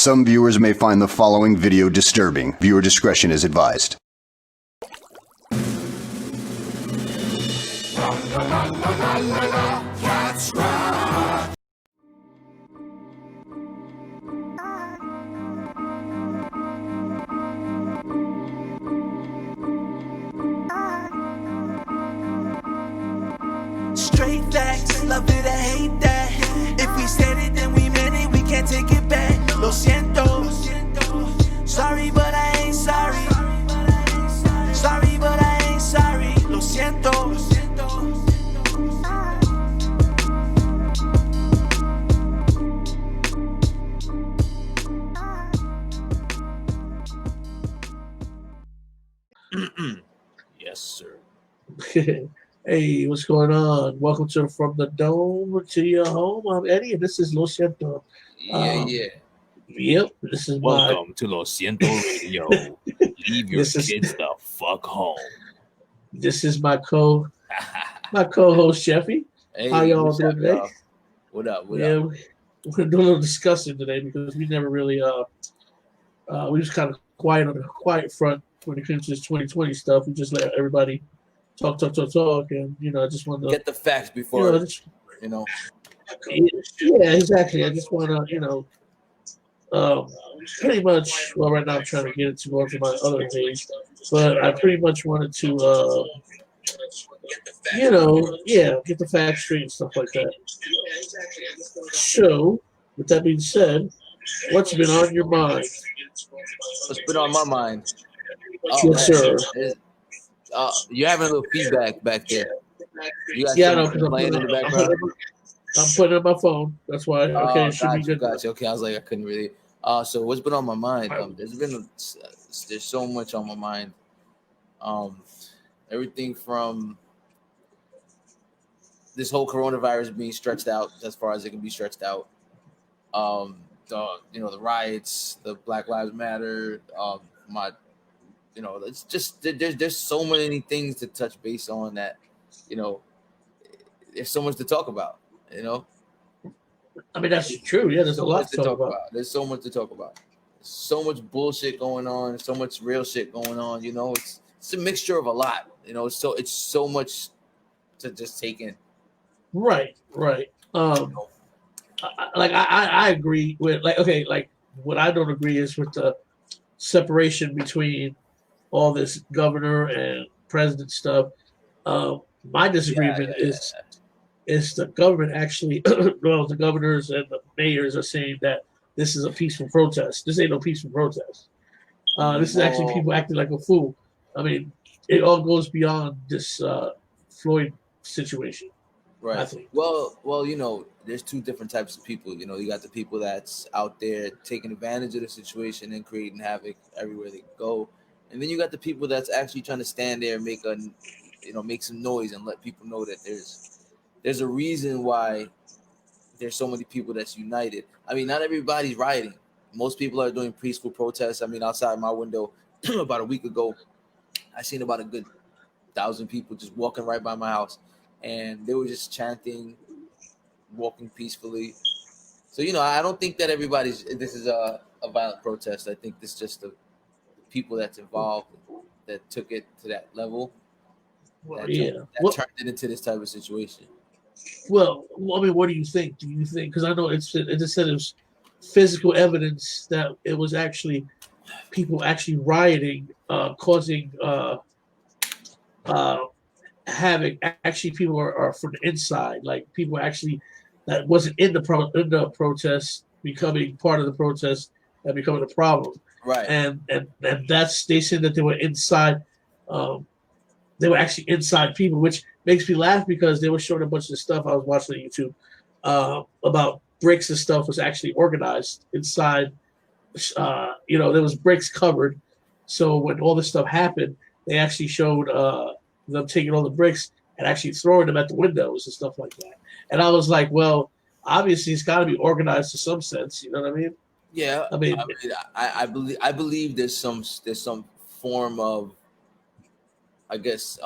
Some viewers may find the following video disturbing. Viewer discretion is advised. Straight facts, love it, I hate that. If we said it, then we meant it, we can't take it back. Lo siento, sorry, but I ain't sorry. Sorry, but I ain't sorry. Lo siento. Yes, sir. Hey, what's going on? Welcome to From the Dome to Your Home. I'm Eddie, and this is Lo Siento. Yep, this is Welcome to Lo Siento Radio. Leave your kids the fuck home. This is my co-host Jeffy. Hey, how y'all doing today? Y'all? What up? We're doing a little discussing today because we never really we was kind of quiet on the quiet front when it comes to this 2020 stuff. We just let everybody talk, and I just want to get the facts before Yeah, exactly. I just want to pretty much. Well, right now I'm trying to get it to go to my other page, but I pretty much wanted to get the facts straight and stuff like that. So, with that being said, what's been on your mind? What's been on my mind? Yes, sir. You're having a little feedback back there. You got playing in the background? I'm putting it on my phone. That's why. Okay, it should be good. Gotcha. Okay, I was like, I couldn't really. So what's been on my mind? There's so much on my mind. Everything from this whole coronavirus being stretched out as far as it can be stretched out. The riots, the Black Lives Matter. It's just there's so many things to touch base on that, there's so much to talk about. I mean, that's true. Yeah, there's a lot to talk about. There's so much to talk about. So much bullshit going on. So much real shit going on. It's a mixture of a lot. So it's so much to just take in. Right. I agree with what I don't agree is with the separation between all this governor and president stuff. My disagreement is the government actually, well, the governors and the mayors are saying that this is a peaceful protest. This ain't no peaceful protest. This is actually people acting like a fool. I mean, it all goes beyond this Floyd situation. Right. I think. Well, there's two different types of people. You got the people that's out there taking advantage of the situation and creating havoc everywhere they go. And then you got the people that's actually trying to stand there and make some noise and let people know that there's a reason why there's so many people that's united. I mean, not everybody's rioting. Most people are doing peaceful protests. I mean, outside my window about a week ago, I seen about a good 1,000 people just walking right by my house, and they were just chanting, walking peacefully. So, I don't think that this is a violent protest. I think this is just the people that's involved that took it to that level. Turned it into this type of situation. Well, I mean, what do you think? Do you think, because I know it said it was physical evidence that it was actually people actually rioting, causing havoc. Actually, people are from the inside, like people actually that wasn't in the protest becoming part of the protest and becoming a problem. Right. And that's, they said that they were inside. They were actually inside people, which makes me laugh because they were showing a bunch of stuff I was watching on YouTube about bricks and stuff was actually organized inside. There was bricks covered. So when all this stuff happened, they actually showed them taking all the bricks and actually throwing them at the windows and stuff like that. And I was like, well, obviously it's got to be organized to some sense. You know what I mean? Yeah. I believe there's some form of, I guess,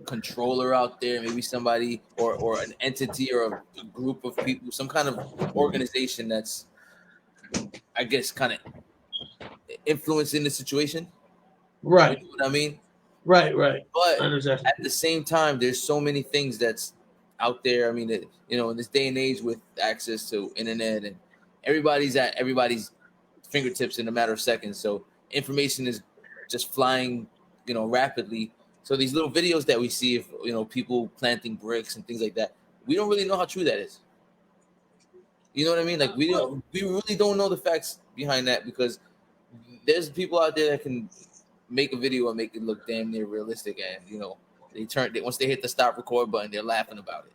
controller out there, maybe somebody or an entity or a group of people, some kind of organization that's, I guess, kind of influencing the situation. You Right, know what I mean? right, right. I But know exactly. at the same time, there's so many things that's out there. I mean, in this day and age with access to internet and everybody's at everybody's fingertips in a matter of seconds. So information is just flying, rapidly. So these little videos that we see of people planting bricks and things like that, we don't really know how true that is. You know what I mean? Like Well, we really don't know the facts behind that because there's people out there that can make a video and make it look damn near realistic, and once they hit the stop record button, they're laughing about it.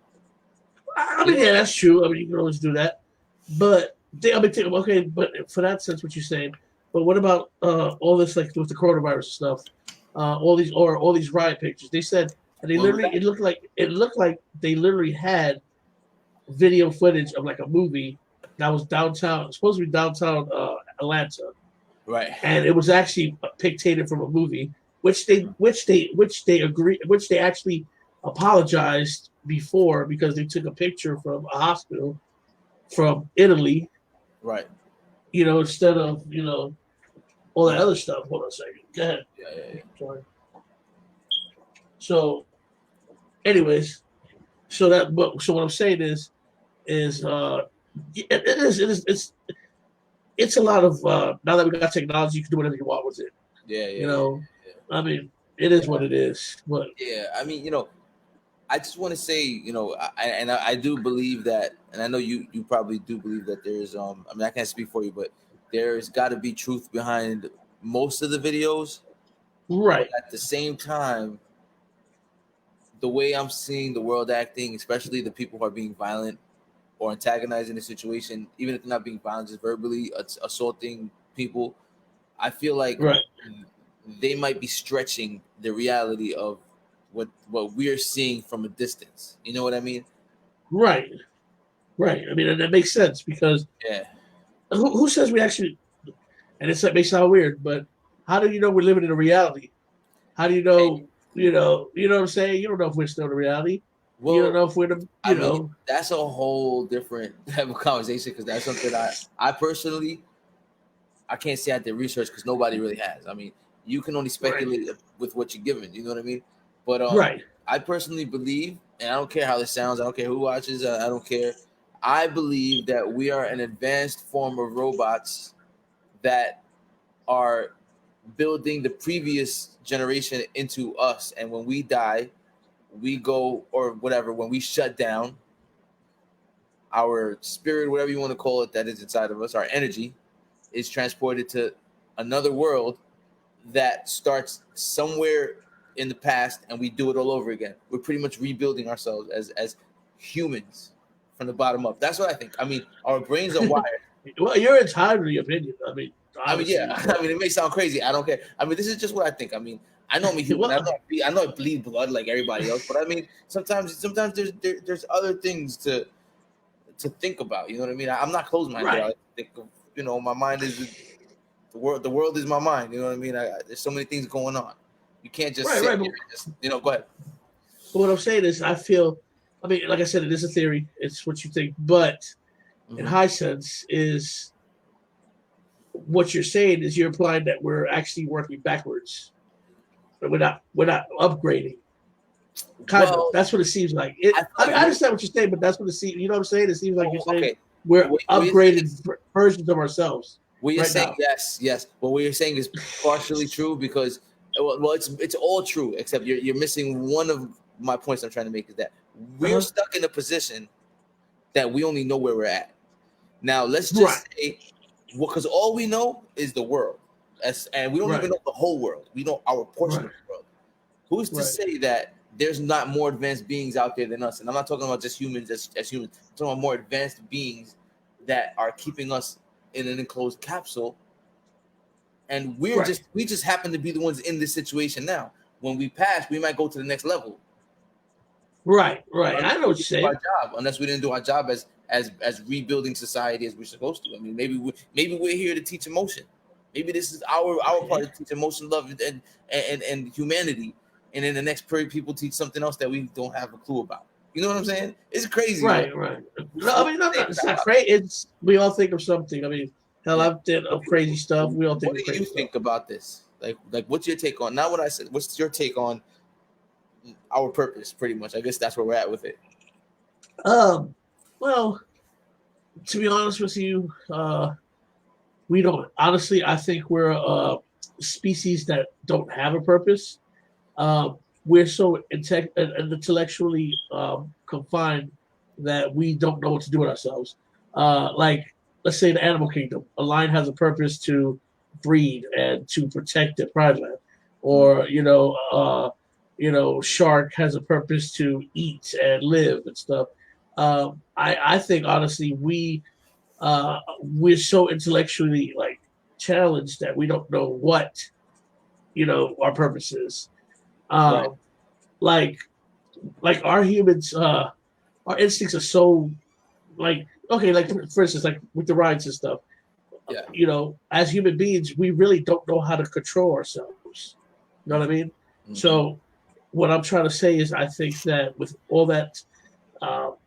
I You mean, know yeah, what that's true. I mean, you can always do that. But okay, but for that sense, what you're saying. But what about all this, like with the coronavirus stuff? All these riot pictures. They said, and they What was literally, that? it looked like they literally had video footage of like a movie that was downtown, supposed to be downtown Atlanta, Right. and it was actually pictated from a movie, which they actually apologized before because they took a picture from a hospital from Italy, Right. instead of all that other stuff. Hold on a second. Go ahead. Yeah, yeah, yeah. Sorry. So, anyways, so what I'm saying is it's a lot of now that we got technology, you can do whatever you want with it. Yeah, yeah, You yeah, know, yeah. I mean, it is what it is. But Yeah, I mean, I just want to say, I do believe that, and I know you probably do believe that there's, I mean, I can't speak for you, but there's got to be truth behind most of the videos. But right, at the same time, the way I'm seeing the world acting, especially the people who are being violent or antagonizing the situation, even if they're not being violent, just verbally assaulting people, I feel like right, they might be stretching the reality of what we're seeing from a distance. You know what I mean? right, right. I mean, and that makes sense because Yeah. who says we actually? And it may sound weird, but how do you know we're living in a reality? How do you Hey, know? You know what I'm saying? You don't know if we're still in reality. You don't well, know if we're the. I mean, that's a whole different type of conversation because that's something I personally I can't say I did research because nobody really has. I mean, you can only Right, speculate with what you're given. You know what I mean? But right, I personally believe, and I don't care how this sounds. I don't care who watches. I don't care. I believe that we are an advanced form of robots that are building the previous generation into us, and when we die, we go or whatever. When we shut down, our spirit, whatever you want to call it, that is inside of us, our energy, is transported to another world that starts somewhere in the past, and we do it all over again. We're pretty much rebuilding ourselves as humans from the bottom up. That's what I think. I mean, our brains are wired. well, you're entitled to your opinion. I mean, I mean, yeah. obviously, but I mean, it may sound crazy. I don't care. I mean, this is just what I think. I mean, I know I'm a human. well, I know I bleed blood like everybody else, but I mean, sometimes there's other things to think about. You know what I mean? I'm not closed minded. right, I think of, my mind is the world. The world is my mind. You know what I mean? There's so many things going on. You can't just right, sit right. here and just go ahead. But what I'm saying is, I feel. I mean, like I said, it is a theory. It's what you think, but in Mm-hmm. high sense, is what you're saying is you're implying that we're actually working backwards. But we're not upgrading. Kind of. Well, That's what it seems like. I feel I like mean, I understand what you're saying, but that's what it seems. You know what I'm saying? It seems like you're saying okay. we're What you're saying upgraded versions of ourselves What you're right saying, now. yes, yes. But what you're saying is partially true because, well, it's all true except you're missing one of my points I'm trying to make is that we're Uh-huh. stuck in a position that we only know where we're at. Now, let's Right, just say, because all we know is the world, and we don't right, even know the whole world. We know our portion right, of the world. Who's to right, say that there's not more advanced beings out there than us? And I'm not talking about just humans as humans. I'm talking about more advanced beings that are keeping us in an enclosed capsule, and right, we just happen to be the ones in this situation now. When we pass, we might go to the next level right, right. I unless know we what you're didn't do our saying. job. Unless we didn't do our job as rebuilding society as we're supposed to. I mean, maybe we're here to teach emotion. Maybe this is our part Okay. to teach emotion, love, and humanity and then the next period people teach something else that we don't have a clue about. You know what I'm saying? It's crazy. Right. No, I mean, it's not crazy. It's we all think of something. I mean, hell, I've did of crazy stuff. We all think what of crazy stuff. What do you think about this? Like, what's your take on? Not what I said. What's your take on our purpose? Pretty much, I guess that's where we're at with it. Well, to be honest with you, we don't. Honestly, I think we're a species that don't have a purpose. We're so intellectually confined that we don't know what to do with ourselves. Like, let's say the animal kingdom, a lion has a purpose to breed and to protect their pride land, or shark has a purpose to eat and live and stuff. I think honestly we're so intellectually like challenged that we don't know what our purpose is. Right. Like our humans, our instincts are so like for instance, like with the rides and stuff. Yeah. As human beings, we really don't know how to control ourselves. You know what I mean? Mm-hmm. So what I'm trying to say is, I think that with all that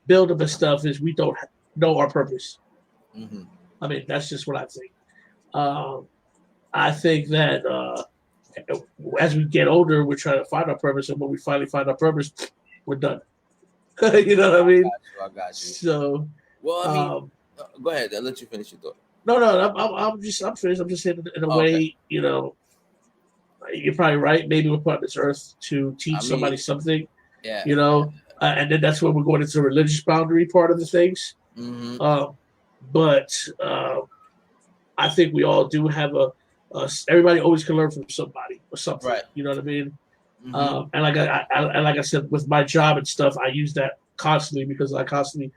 build-up and stuff, is we don't know our purpose. Mm-hmm. I mean, that's just what I think. I think that as we get older, we're trying to find our purpose, and when we finally find our purpose, we're done. You know what I mean? I got you. So, well, I mean, go ahead. I'll let you finish your thought. No, I'm finished. I'm just saying in a way, you're probably right. Maybe we're put on this earth to teach somebody something. Yeah. And then that's when we're going into the religious boundary part of the things. Mm-hmm. But I think we all do have everybody always can learn from somebody or something. Right. You know what I mean? Mm-hmm. And like I said, with my job and stuff, I use that constantly because I'm constantly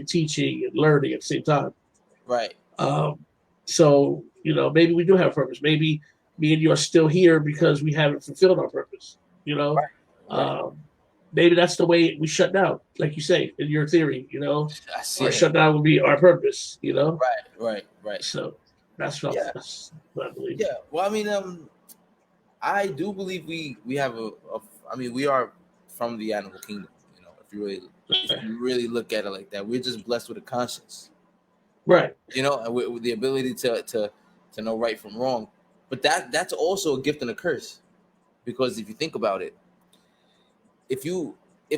teaching and learning at the same time. Right. So maybe we do have a purpose. Maybe me and you are still here because we haven't fulfilled our purpose. Right. Maybe that's the way we shut down, like you say in your theory. Our shutdown would be our purpose. Right. So that's what I believe. Yeah. Well, I mean, I do believe we have we are from the animal kingdom. If you really look at it like that, we're just blessed with a conscience. Right. And with the ability to know right from wrong. But that's also a gift and a curse. Because if you think about it, if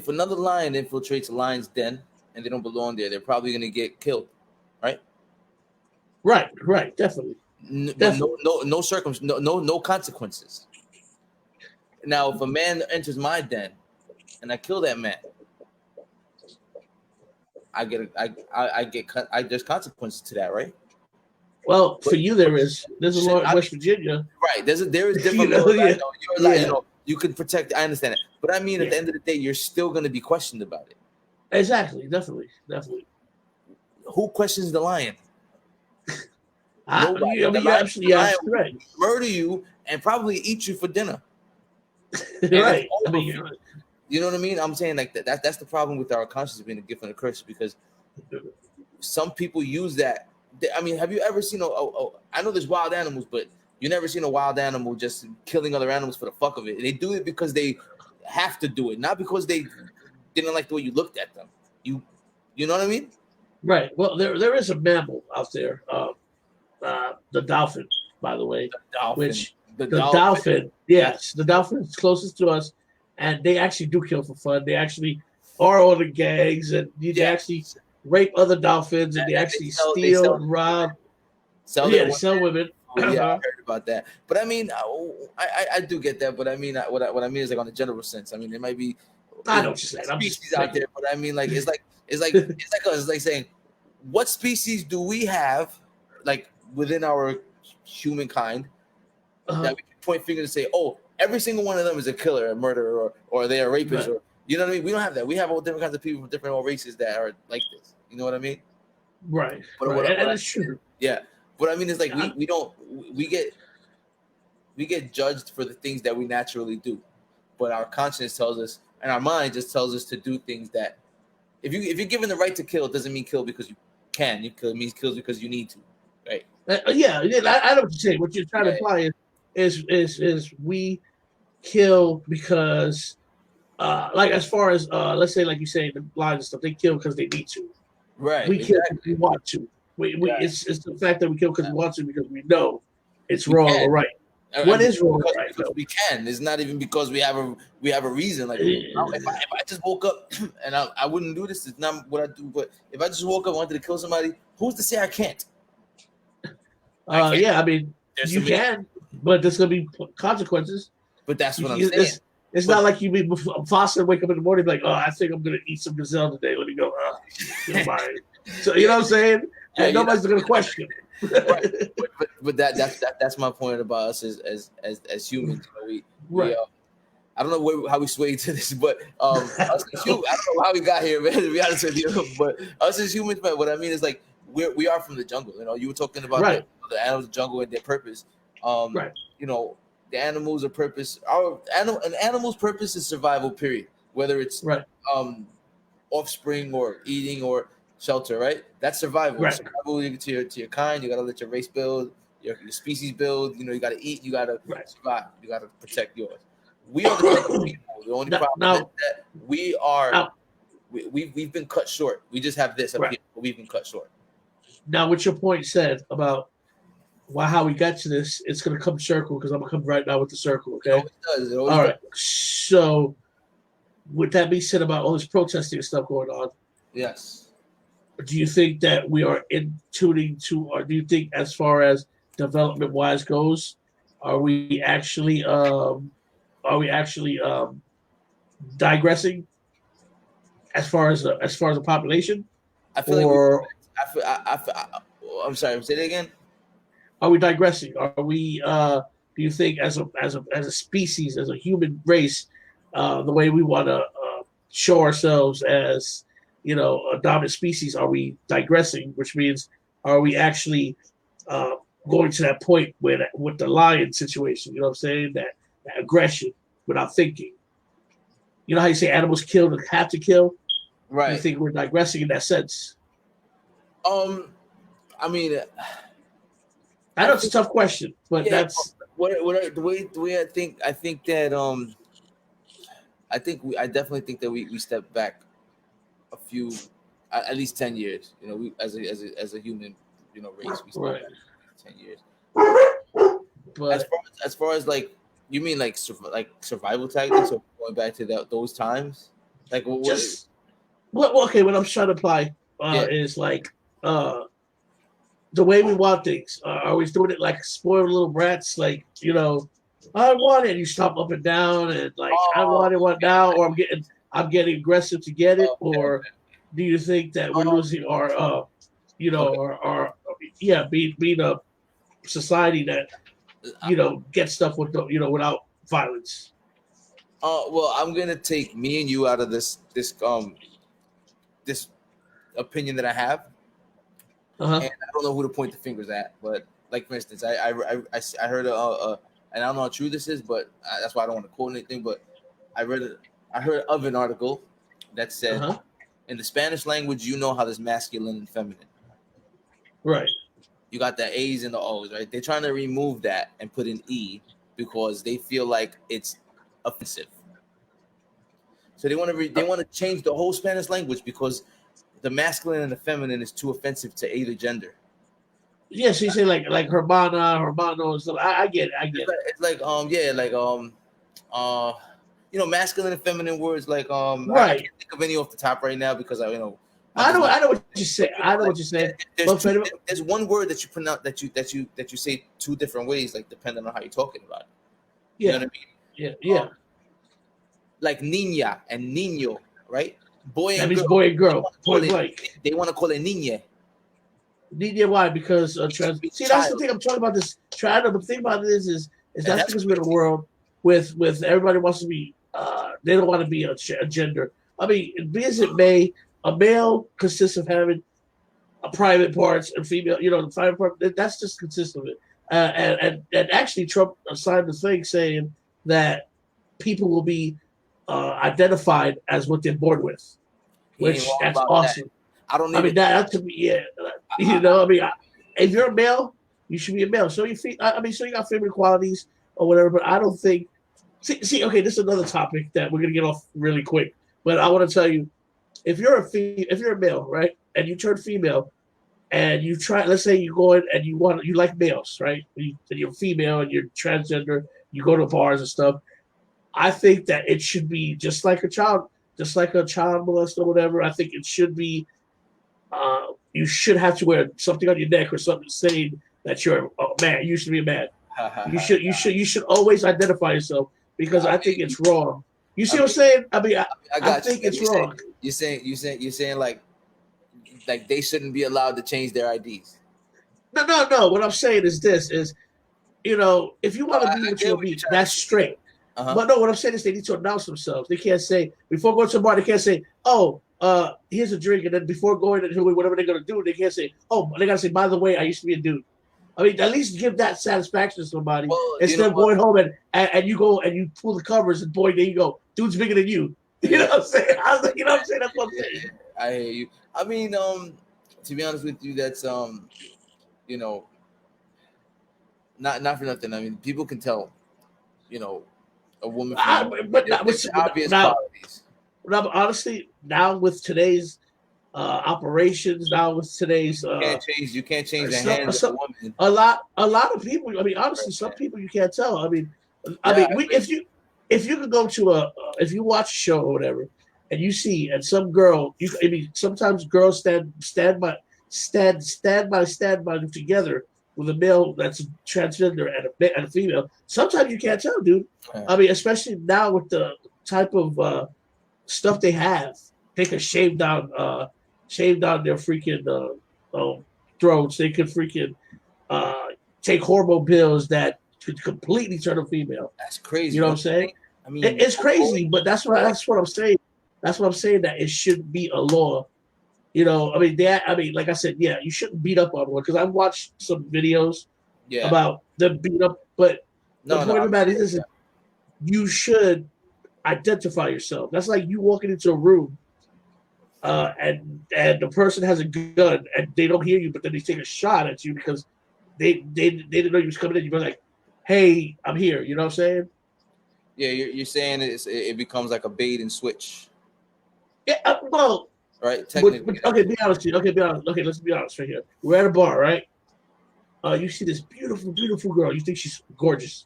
another lion infiltrates a lion's den and they don't belong there, they're probably gonna get killed. Right? Right, definitely. No consequences. Now, if a man enters my den and I kill that man, there's consequences to that, right? Well, for you there's a law in West Virginia. Right. There is different laws. You can protect. I understand it, but I mean, at the end of the day, you're still going to be questioned about it. Exactly. Definitely. Who questions the lion? Nobody. You're absolutely right. Murder you and probably eat you for dinner. Right. You know what I mean? I'm saying like that's the problem with our conscience being a gift and a curse, because some people use that. I mean, have you ever seen I know there's wild animals, but you never seen a wild animal just killing other animals for the fuck of it. They do it because they have to do it, not because they didn't like the way you looked at them. You know what I mean? Right. Well, there is a mammal out there, the dolphin, by the way. The dolphin. Yes, the dolphin is closest to us, and they actually do kill for fun. They actually are on the gangs, and they actually rape other dolphins, and they actually steal and rob. Sell women. I heard about that. But I mean, I do get that. But I mean, what I mean is like on a general sense. I mean, there might be species out there, but I mean, like it's like saying, what species do we have, like within our humankind, that we can point fingers and say, oh, every single one of them is a killer, a murderer, or they are rapists, or you know what I mean? We don't have that. We have all different kinds of people from different races that are like this. You know what I mean? Right. But and it's true. Yeah. What I mean is like we get judged for the things that we naturally do, but our conscience tells us, and our mind just tells us to do things that, if you're given the right to kill, it doesn't mean kill because you can. It means kill because you need to, right? I know what you're saying. What you're trying to imply is we kill because, like as far as let's say, like you say, the blind and stuff, they kill because they need to. Right. We kill because we want to. It's the fact that we kill because we want to because we know it's wrong or right. What is wrong or right? Because we can. It's not even because we have a reason. Like if I just woke up and I wouldn't do this, it's not what I do. But if I just woke up and wanted to kill somebody, who's to say I can't? Yeah, I mean, you can, but there's gonna be consequences. But that's what I'm saying. It's not like you be Foster wake up in the morning and be like, oh, I think I'm gonna eat some gazelle today. Let me go. So you know what I'm saying? Yeah, and nobody's gonna question. Right. But that's my point about us as humans. You know, I don't know how we swayed to this, but us as humans, I don't know how we got here, man. To be honest with you, but us as humans, man, what I mean is like we are from the jungle. You know, you were talking about the animals of the jungle and their purpose. You know, the animals' purpose. An animal's purpose is survival. Period. Whether it's offspring or eating or shelter, right? That's survival. Right. Survival to your kind. You gotta let your race build, your species build. You know, you gotta eat. You gotta survive. You gotta protect yours. We are the same people. The only problem is that we are. We've been cut short. We just have this up here, but we've been cut short. Now, what your point said about how we got to this, it's gonna come circle because I'm gonna come right now with the circle. Okay. It always does. All right. So, with that being said about all this protesting and stuff going on, yes. Do you think that we are in tuning to, or do you think, as far as development wise goes, are we actually digressing as far as the population? I feel I'm sorry. Say that again. Are we digressing? Are we? Do you think, as a species, as a human race, the way we want to show ourselves as, you know, a dominant species, are we digressing? Which means, are we actually going to that point with the lion situation? You know what I'm saying? That aggression without thinking. You know how you say animals kill and have to kill? Right. You think we're digressing in that sense? I mean, I know it's a tough question, but that's the way I think that I definitely think that we stepped back a few, at least 10 years. You know, we as a human, you know, race, we stepped back 10 years. But as far as like, you mean like survival tactics, or going back to those times, like okay. What I'm trying to apply is like the way we want things. Are we doing it like spoiled little brats? Like, you know, I want it. You stomp up and down, and like I want it now, or I'm getting aggressive to get it, or do you think that we're losing our being a society that, you know, gets stuff without violence? Well, I'm gonna take me and you out of this opinion that I have. And I don't know who to point the fingers at, but like, for instance, I heard and I don't know how true this is, but that's why I don't want to quote anything. But I heard of an article that said, in the Spanish language, you know how there's masculine and feminine. Right. You got the A's and the O's, right? They're trying to remove that and put an E because they feel like it's offensive. So they want to change the whole Spanish language because the masculine and the feminine is too offensive to either gender. Yeah, so you say like hermano, and stuff. I get it. It's like you know, masculine and feminine words like right. I can't think of any off the top right now because I know what you say. I know what you're saying. There's one word that you pronounce that you say two different ways, like depending on how you're talking about it. You know what I mean? Yeah. Like niña and niño, right? Boy and that means girl. Boy and girl. They want to call it niña. Niña, why? Because see, that's the thing I'm talking about. This child. But the thing about it is that's because we're in a world with everybody wants to be. They don't want to be a gender. I mean, be as it may, a male consists of having a private parts and female. You know, the private part. That's just consists of it. And actually, Trump signed the thing saying that people will be identified as what they're born with, which that's awesome. That. I mean, that to me, yeah. You know, I mean, if you're a male, you should be a male. So you got feminine qualities or whatever. But I don't think See, okay, this is another topic that we're gonna get off really quick. But I want to tell you, if you're a male, right, and you turn female, and you try, let's say you go in and you like males, right? And you're female and you're transgender, you go to bars and stuff. I think that it should be just like a child molest or whatever. I think it should be. You should have to wear something on your neck or something saying that you're a man. You should be a man. You should always identify yourself because I think it's wrong. You see what I'm saying? I mean, I I got think you. it's wrong. You're saying like they shouldn't be allowed to change their IDs. No. What I'm saying is this: is if you want to be I what get you what you're be, trying that's to say. straight. Uh-huh. But no, what I'm saying is they need to announce themselves. They can't say before going to a bar. They can't say, "Oh, here's a drink," and then before going to whatever they're gonna do, they can't say, "Oh," they gotta say, "By the way, I used to be a dude." I mean, at least give that satisfaction to somebody Well, instead of going home and you go and you pull the covers and boy, there you go, dude's bigger than you. You know what I'm saying? I was like, you know what I'm saying? That's what I'm saying. I hear you. I mean, to be honest with you, that's you know, not for nothing. I mean, people can tell, you know, a woman from But not with there's obvious now. qualities. Now, honestly, now with today's operations, now with today's You can't change the hands of a woman. a lot of people. I mean, honestly, some people you can't tell. I Yeah, mean, if you could go to if you watch a show or whatever, and you see and some girl, I mean, sometimes girls stand by together with a male that's transgender and a female. Sometimes you can't tell, dude. I mean, especially now with the type of stuff they have, they could shave down their freaking throats. They could freaking uh, take hormone pills that could completely turn them female. That's crazy. You know what I'm saying? I mean, It's crazy, but that's what I'm saying. That's what I'm saying. That it should be a law. Like I said, yeah, you shouldn't beat up on one because I've watched some videos about them beat up. But the point of the matter is, you should identify yourself. That's like you walking into a room and the person has a gun and they don't hear you, but then they take a shot at you because they didn't know you was coming in. You're like, "Hey, I'm here." You know what I'm saying? Yeah, you're saying it becomes like a bait and switch. Yeah. Well, right. Technically. Okay, be honest. Okay, be honest. Okay, let's be honest right here. We're at a bar, right? You see this beautiful, beautiful girl. You think she's gorgeous.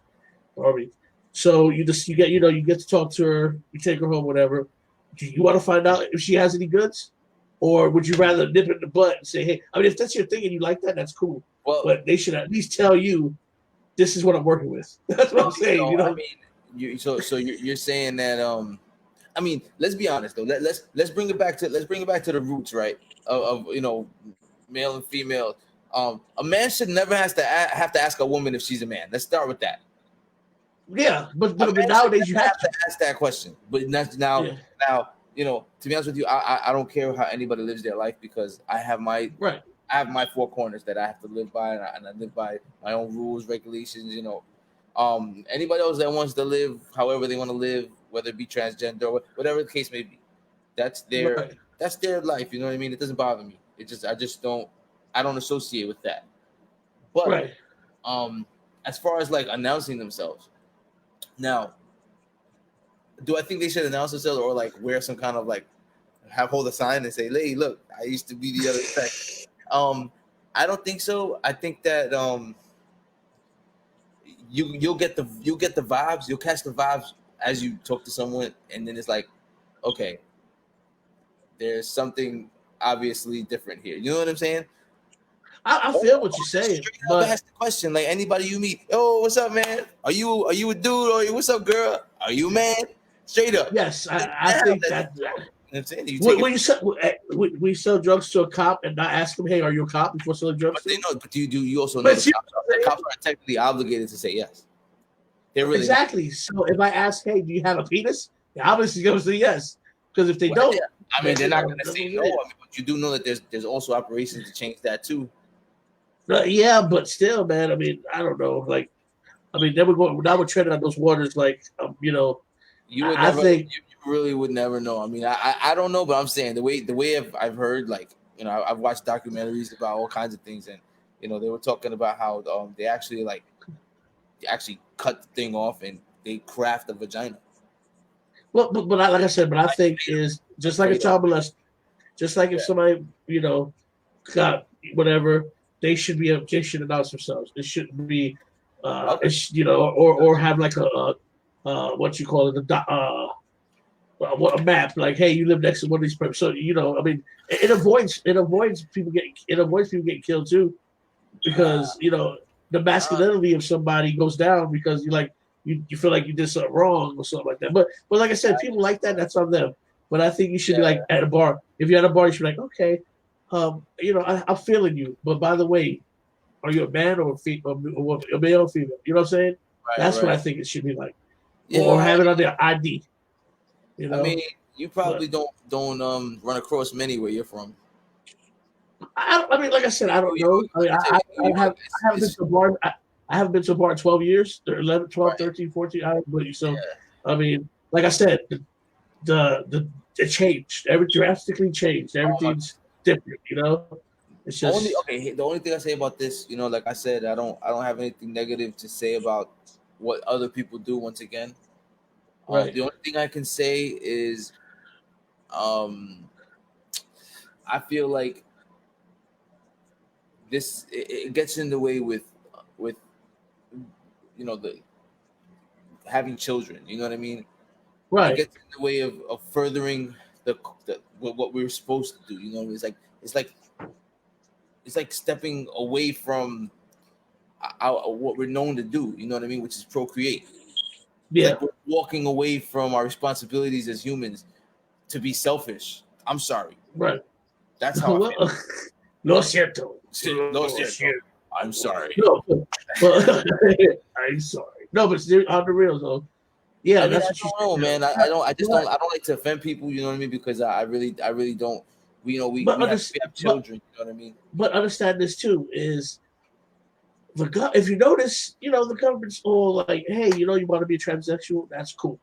I mean, so you get to talk to her. You take her home, whatever. Do you want to find out if she has any goods, or would you rather nip it in the butt and say, "Hey"? I mean, if that's your thing and you like that, that's cool. Well, but they should at least tell you, "This is what I'm working with." That's what I'm saying. You know? I mean, so you're saying that I mean, let's be honest though. Let's bring it back to the roots, right? Of male and female. A man should never have to ask a woman if she's a man. Let's start with that. Yeah, but nowadays you have to ask that question. But now, to be honest with you, I don't care how anybody lives their life because I have my four corners that I have to live by, and I live by my own rules, regulations. Anybody else that wants to live however they want to live, whether it be transgender or whatever the case may be, that's their life. You know what I mean? It doesn't bother me. I don't associate with that. But as far as like announcing themselves, now, do I think they should announce themselves or like wear some kind of like hold a sign and say, "Hey, look, I used to be the other sex"? I don't think so. I think that you'll get the vibes, you'll catch the vibes as you talk to someone, and then it's like, okay, there's something obviously different here. You know what I'm saying? I feel what you're saying, but ask the question like anybody you meet. Oh, what's up, man? Are you a dude? Or what's up, girl? Are you a man? Straight up. Yes, I think that. You know what I'm saying? We sell drugs to a cop and not ask him, "Hey, are you a cop?" before selling drugs. But they know. But you also know the cops are technically obligated to say yes. They're really exactly. So if I ask, "Hey, do you have a penis?" They're obviously going to say yes. Because if they don't, I mean, they're not going to say no. I mean, but you do know that there's also operations to change that too. Yeah, but still, man. I mean, I don't know. Like, I mean, now we're treading on those waters. Like, you would never, think you really would never know. I mean, I don't know, but I'm saying the way I've heard, like, I've watched documentaries about all kinds of things, and they were talking about how they actually cut the thing off and they craft a vagina. Well, but like I said, but I think is just like a child molester, just like if somebody, got whatever, they should announce themselves. It shouldn't be, Okay. or have like what you call it, a map, like, hey, you live next to one of these people. So I mean, it avoids people getting killed too, because the masculinity of somebody goes down because you feel like you did something wrong or something like that. But like I said, people like that. That's on them. But I think you should be like at a bar. If you're at a bar, you should be like, okay, I'm feeling you. But by the way, are you a man or a male or female? You know what I'm saying? Right, That's what I think it should be like. Or have it on their ID. I mean, you probably don't run across many where you're from. I mean, like I said, I don't know. I mean, I haven't been to a bar. I haven't been to a bar in 12 years, 11, 12, 13, 14. I don't know. So, I mean, like I said, it changed. Everything drastically changed. Everything's different. It's just the only thing I say about this, like I said, I don't have anything negative to say about what other people do. Once again, right. The only thing I can say is, I feel like this it gets in the way with the having children. You know what I mean? Right. It gets in the way of furthering the what we were supposed to do. It's like stepping away from what we're known to do. You know what I mean? Which is procreate. Yeah. Like we're walking away from our responsibilities as humans to be selfish. I'm sorry. Right. That's how I feel. Lo siento. Lo siento. I'm sorry. No, but I'm sorry. No, but on the real though. Yeah, that's what I don't know, man. I don't like to offend people. You know what I mean? Because I really don't. We have children. You know what I mean? But understand this too is if you notice, the government's all like, hey, you want to be a transsexual? That's cool.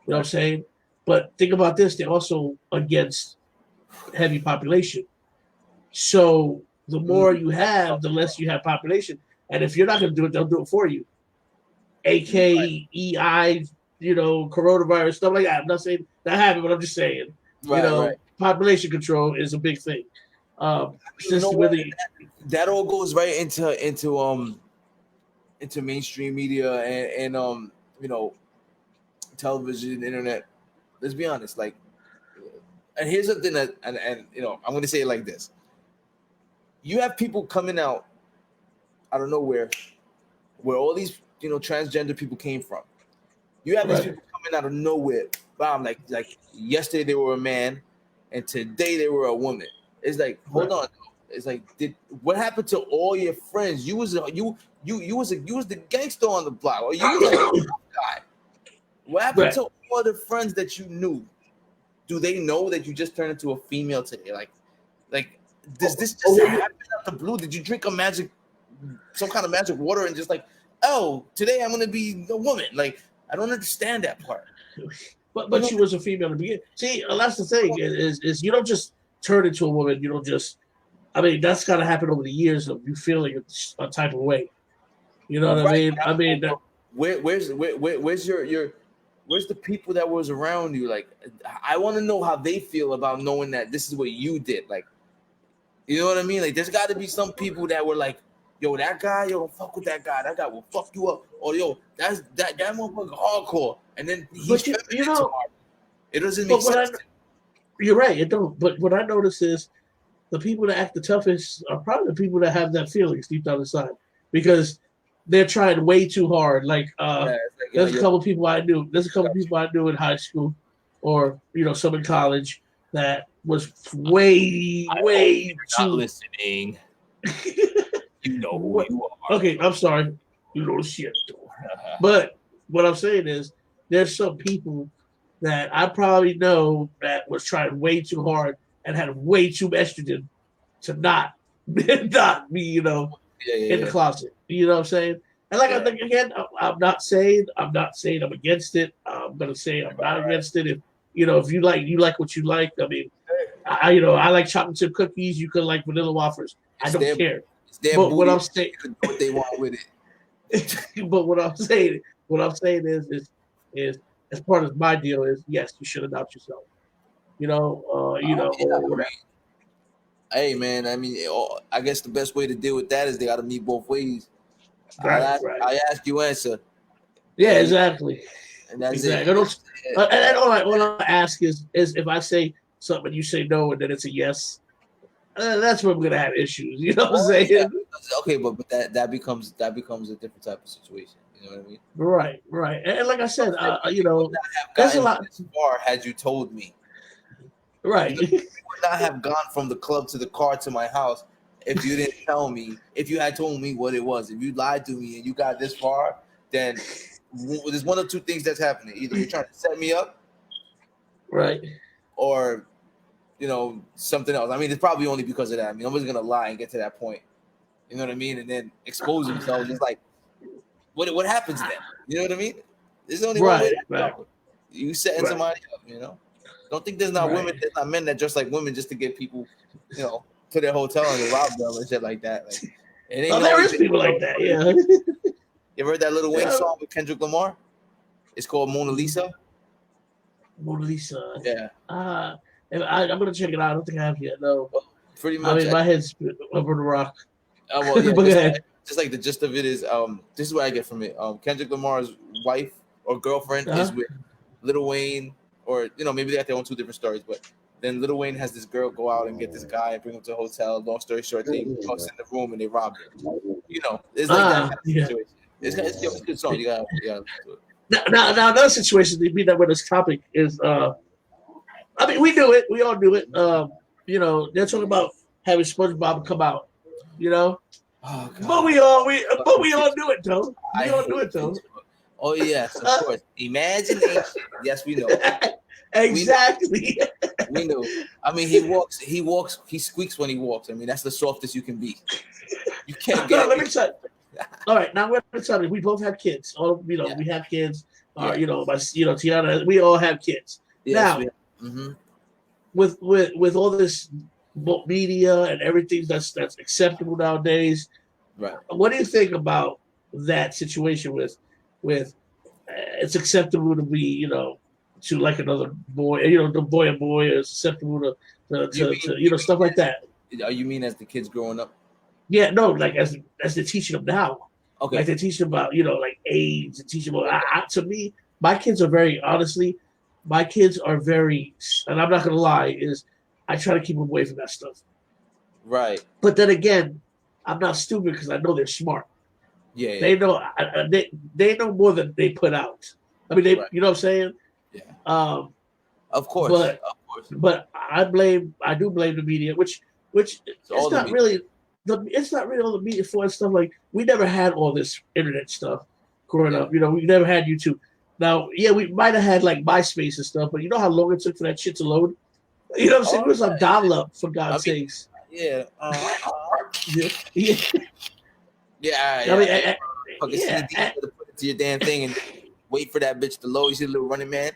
You know what I'm saying? But think about this: they're also against heavy population. So the more you have, the less you have population. And if you're not going to do it, they'll do it for you. AKEI, coronavirus, stuff like that. I'm not saying that happened, but I'm just saying, population control is a big thing. That all goes right into mainstream media and television, internet. Let's be honest, and here's something that and I'm going to say it like this. You have people coming out of nowhere where all these transgender people came from. You have these people coming out of nowhere. Bam, like yesterday they were a man and today they were a woman. It's like, hold on. It's like, what happened to all your friends? You was the gangster on the block, or you was a guy. What happened to all the friends that you knew? Do they know that you just turned into a female today? Like does this just happen out the blue? Did you drink some kind of magic water and just like, oh, today I'm gonna be a woman? Like, I don't understand that part. But she was a female to begin. See, that's the thing is you don't just turn into a woman. You don't just. I mean, that's gotta happen over the years of you feeling a type of way. You know what I mean? I mean, where's the people that was around you? Like, I want to know how they feel about knowing that this is what you did. Like, you know what I mean? Like, there's got to be some people that were like, yo, that guy, don't fuck with that guy. That guy will fuck you up. Or yo, that motherfucker hardcore. And then he's it doesn't make sense. You're right. It don't. But what I notice is the people that act the toughest are probably the people that have that feelings deep down inside because they're trying way too hard. Like, there's a couple of people I knew. There's a couple of people I knew in high school, or some in college that was way too listening. You know who you are. Okay, I'm sorry. Lo siento. But what I'm saying is, there's some people that I probably know that was trying way too hard and had way too much estrogen to not be, in the closet. You know what I'm saying? And like I think again, I'm not saying I'm against it. I'm gonna say I'm not against it. If you like what you like. I mean, I like chocolate chip cookies. You could like vanilla waffles. I don't care. But what I'm saying, what they want with it. But what I'm saying is is as part of my deal is yes, you should adopt yourself. Yeah, Or whatever. hey man, I mean, I guess the best way to deal with that is they got to meet both ways. Right, right. I ask, you answer, Yeah, and, exactly. and that's it. Exactly. I don't, and all I ask is if I say something and you say no and then it's a yes, that's where we're gonna have issues. You know what I'm Oh yeah, saying? okay, but that becomes a different type of situation. You know what I mean? Right, right. And like I said, We would not have there's a gotten lot. this far had you told me. Right. We would not have gone from the club to the car to my house if you didn't tell me. If you had told me what it was, if you lied to me and you got this far, then there's one of two things that's happening. Either you're trying to set me up, Right. or something else. I mean, it's probably only because of that. I mean, nobody's gonna lie and get to that point. You know what I mean? And then expose themselves. It's like, what happens then? You know what I mean? There's only one way to go. You setting somebody up. Don't think there's not there's not men that dress like women just to get people, to their hotel and they rob them and shit like that. Like, it ain't there is people like that. Yeah. You ever heard that Little Wayne song with Kendrick Lamar? It's called Mona Lisa. Mona Lisa. Yeah. I'm gonna check it out. I don't think I have yet. No. Well, pretty much. I mean, my head's over the rock. Well, yeah. Go ahead. Just like the gist of it is, this is what I get from it. Kendrick Lamar's wife or girlfriend is with Lil Wayne, or maybe they got their own two different stories. But then Lil Wayne has this girl go out and get this guy and bring him to a hotel. Long story short, they bust in the room and they robbed him. It's like that kind of situation. It's a good song. You gotta listen to it. Now, another situation to be that with this topic is, I mean, we do it. We all do it. They're talking about having SpongeBob come out. Oh, but we all do it, though. We all do it, though. Oh yes, of course. Imagination. Yes, we know. Exactly. We know. I mean, he squeaks when he walks. I mean, that's the softest you can be. You can't get. Let me tell you. All right, now we're gonna tell you. We both have kids. We have kids. Tiana, we all have kids. Yes, now, with all this media and everything that's acceptable nowadays, right? What do you think about that situation with it's acceptable to be to like another boy, the boy and boy is acceptable to stuff like that? You mean as the kids growing up? Yeah, no, like as they're teaching them now. Okay. Like they're teaching about, like AIDS and teaching about. To me, my kids are very, honestly, and I'm not gonna lie, I try to keep them away from that stuff. Right. But then again, I'm not stupid because I know they're smart. Yeah. They know they know more than they put out. I mean, you know what I'm saying? Yeah. Of course. But I do blame the media, which it's not really. It's not really all the media for stuff. Like, we never had all this internet stuff growing up. We never had YouTube. Now, we might have had like MySpace and stuff, but you know how long it took for that shit to load? You know what I'm saying? It was like dial-up, for God's sakes. Yeah. Yeah. Yeah. I mean, put it to your damn thing and wait for that bitch to load. You see the little running man?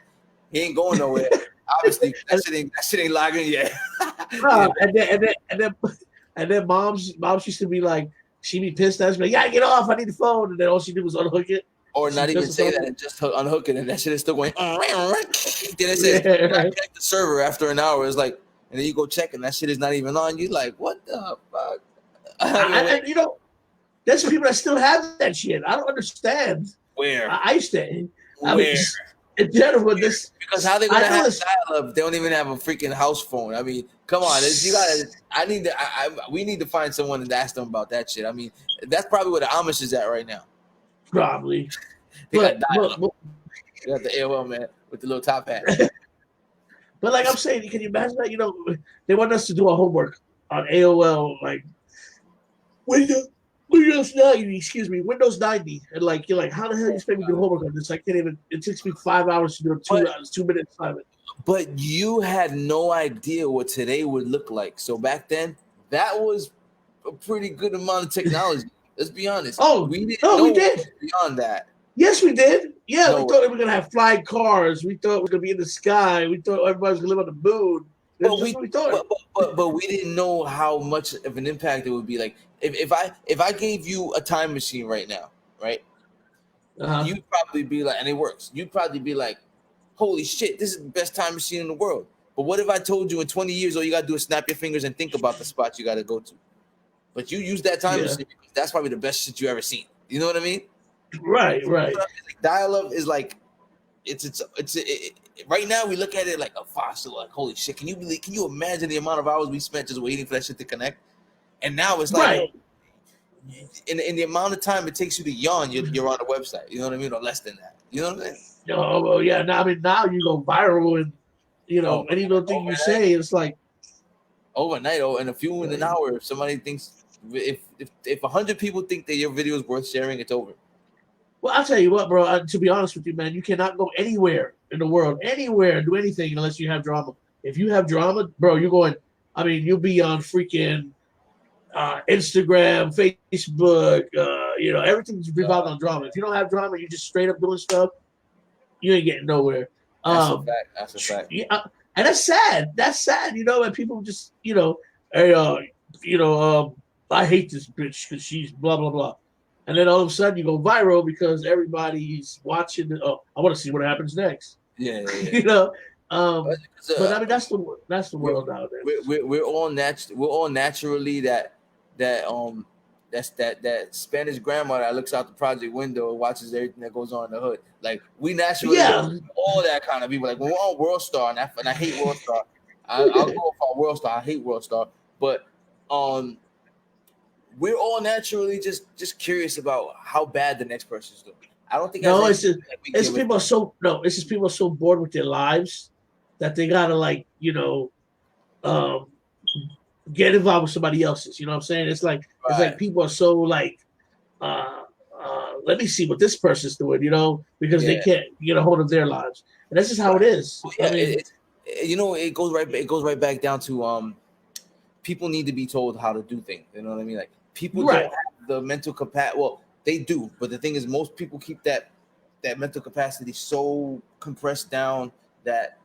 He ain't going nowhere. Obviously, that shit ain't logging yet. And then moms used to be like, she'd be pissed at us, like, yeah, get off, I need the phone. And then all she did was unhook it. Or not even say that and just unhook it, and that shit is still going. Then it says, check the server after an hour. It's like, and then you go check, and that shit is not even on. You like, what the fuck? There's people that still have that shit. I don't understand. Where? I used to. I mean, in general, because how they gonna have dial-up? They don't even have a freaking house phone. I mean, come on, we need to find someone to ask them about that shit. I mean, that's probably where the Amish is at right now. Probably. They got the AOL man with the little top hat. But like I'm saying, can you imagine that? They want us to do our homework on AOL, like Windows 90, and like you're like, how the hell you expect me to do homework on this? I can't even. It takes me 5 hours to do a 2-minute assignment. But you had no idea what today would look like. So back then, that was a pretty good amount of technology. Let's be honest. We did beyond that. Yes, we did. Yeah, we thought we were gonna have flying cars. We thought we were gonna be in the sky. We thought everybody was gonna live on the moon. But we didn't know how much of an impact it would be. Like if I gave you a time machine right now, right? you'd probably be like, and it works. You'd probably be like, holy shit, this is the best time machine in the world. But what if I told you in 20 years, all you gotta do is snap your fingers and think about the spot you gotta go to? But you use that time machine because that's probably the best shit you ever seen. You know what I mean? Right. You know what I mean? Like, dial-up is like, right now we look at it like a fossil. Like, holy shit, can you imagine the amount of hours we spent just waiting for that shit to connect? And now it's like, in the amount of time it takes you to yawn, you're on a website. You know what I mean? Or less than that. You know what I mean? Oh, well, yeah. Now, I mean, now you go viral, and any little thing you say, it's like overnight, or in an hour. If somebody thinks, if 100 people think that your video is worth sharing, it's over. Well, I'll tell you what, bro. To be honest with you, man, you cannot go anywhere in the world, anywhere, do anything unless you have drama. If you have drama, bro, you're going. I mean, you'll be on freaking Instagram, Facebook. Everything's revolved on drama. If you don't have drama, you just straight up doing stuff. You ain't getting nowhere. That's a fact. Yeah, and that's sad. That's sad. And people just, hey, I hate this bitch because she's blah blah blah, and then all of a sudden you go viral because everybody's watching. I want to see what happens next. Yeah. But I mean that's the world nowadays. We're all naturally that Spanish grandma that looks out the project window and watches everything that goes on in the hood. Like, we naturally all that kind of people. Like, when we're on World Star, and I hate World Star. I'll go for World Star. I hate World Star, but we're all naturally just curious about how bad the next person's doing. I don't think it's just people are so bored with their lives that they gotta get involved with somebody else's. You know what I'm saying? It's like people are so like, let me see what this person's doing, because they can't get a hold of their lives, and that's just how it is. Yeah, I mean, it goes right back down to people need to be told how to do things. You know what I mean? Like, people don't have the mental capacity. Well, they do, but the thing is, most people keep that mental capacity so compressed down that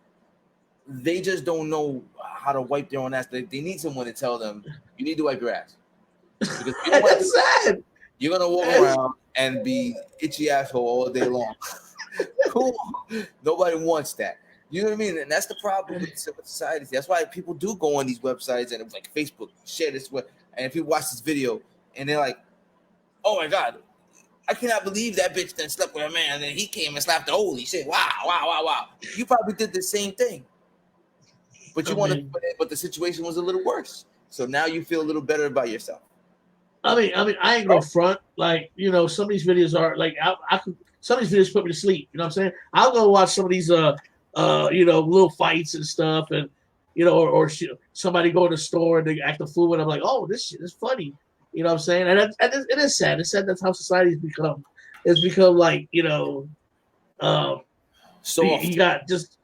they just don't know how to wipe their own ass. They need someone to tell them, you need to wipe your ass. Because that's sad. You're gonna walk around and be itchy asshole all day long. Cool. Nobody wants that. You know what I mean? And that's the problem with society. That's why people do go on these websites and like Facebook, share this and if you watch this video and they're like, oh my God, I cannot believe that bitch then slept with a man and then he came and slapped her. Holy shit! Wow! You probably did the same thing, but but the situation was a little worse. So now you feel a little better about yourself. I mean, I ain't gonna front. Like, some of these videos are like, some of these videos put me to sleep. You know what I'm saying? I'll go watch some of these, little fights and stuff, and or somebody go to the store and they act a fool, and I'm like, oh, this shit is funny. You know what I'm saying? And it is sad. It's sad that's how society's become. It's become like, soft. You got just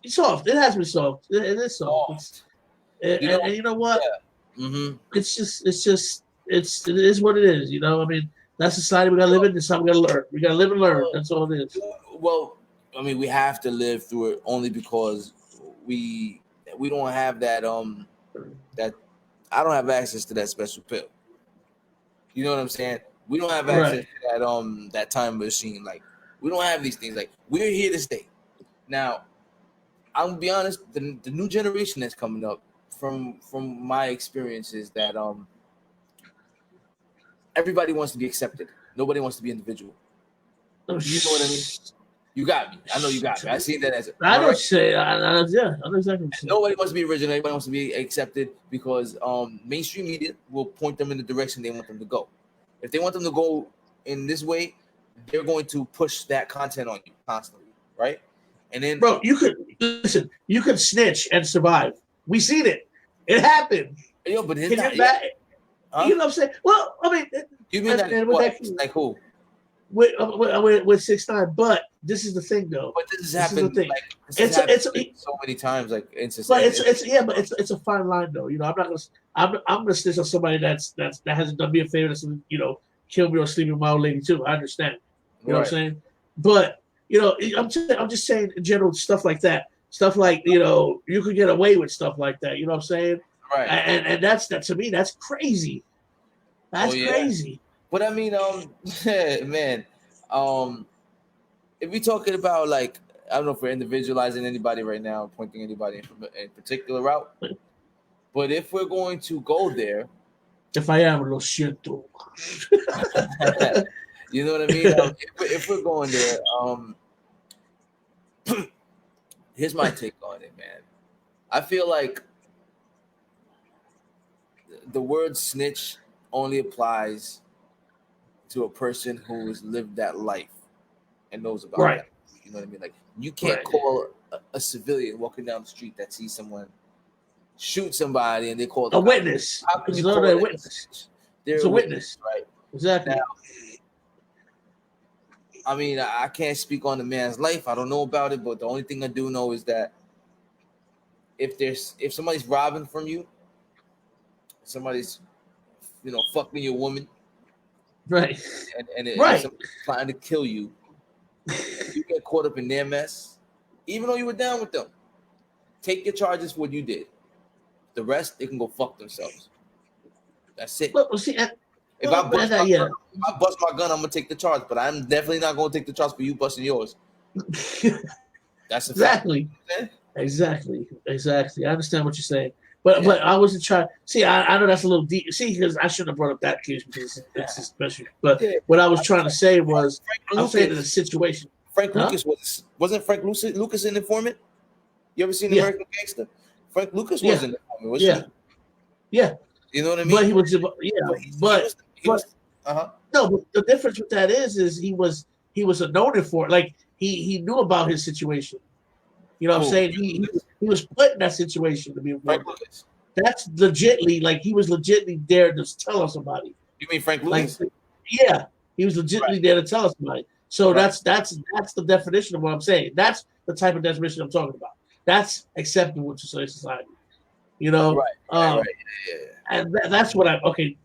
soft. It has been soft. It is soft. And you know what? Yeah. Mm-hmm. It is what it is. I mean, that's society we gotta live in. That's how we gotta learn. We gotta live and learn. That's all it is. Well, I mean, we have to live through it only because we don't have that that I don't have access to that special pill. You know what I'm saying? We don't have access to that that time machine. Like, we don't have these things. Like, we're here to stay. Now, I'm gonna be honest. The new generation that's coming up, from my experiences, that everybody wants to be accepted. Nobody wants to be individual. You know what I mean? You got me. I know you got me. I see that as I know exactly what you're saying. Nobody wants to be original. Everybody wants to be accepted because mainstream media will point them in the direction they want them to go. If they want them to go in this way, they're going to push that content on you constantly, right? And then, bro, you could snitch and survive. We seen it. It happened. Yo, but it's not. Huh? You know what I'm saying? Well, I mean, you mean like who? With 6ix9ine, but this is the thing, though. But this has happened. It's so many times, like in society. But it's a fine line, though. I'm gonna snitch on somebody that hasn't done me a favor. That's killed me or sleeping with my old lady too. I understand. You know what I'm saying? But I'm just saying in general, stuff like that. Stuff like you could get away with stuff like that. You know what I'm saying? Right. And that to me, that's crazy. That's crazy. But I mean, man, if we're talking about like, I don't know if we're individualizing anybody right now, pointing anybody in particular route, but if we're going to go there, If I am, Lo Siento. you know what I mean? If we're going there, here's my take on it, man. I feel like the word snitch only applies to a person who has lived that life and knows about Right. that. You know what I mean? Like, you can't Right. call a civilian walking down the street that sees someone shoot somebody and they call A witness. How can It's you not call a it witness. They're It's a witness. right? Exactly. Now, I mean, I can't speak on the man's life. I don't know about it, but the only thing I do know is that if somebody's robbing from you, somebody's fucking your woman, Right. and Right. somebody's trying to kill you, you get caught up in their mess, even though you were down with them. Take your charges for what you did. The rest, they can go fuck themselves. That's it. Well, see, If I bust my gun, I'm gonna take the charge, but I'm definitely not gonna take the charge for you busting yours. That's a exactly. fact. Exactly. I understand what you're saying, but I wasn't trying. See, I know that's a little deep. See, because I shouldn't have brought up that case because it's special. But what I was trying to say was, I'm saying in a situation. Frank Lucas wasn't Frank Lucas an informant? You ever seen American Gangster? Frank Lucas was an informant, wasn't he? Yeah. You know what I mean? But he was, no. But the difference with that is he was a known informant. Like he knew about his situation. You know what I'm saying? He was put in that situation to be Frank informant. Lucas. That's legitly like he was legitly there to tell us somebody. You mean Frank Lucas? Like, yeah, he was legitimately there to tell us somebody. So that's the definition of what I'm saying. That's the type of definition I'm talking about. That's acceptable to society. You know, right. And that's what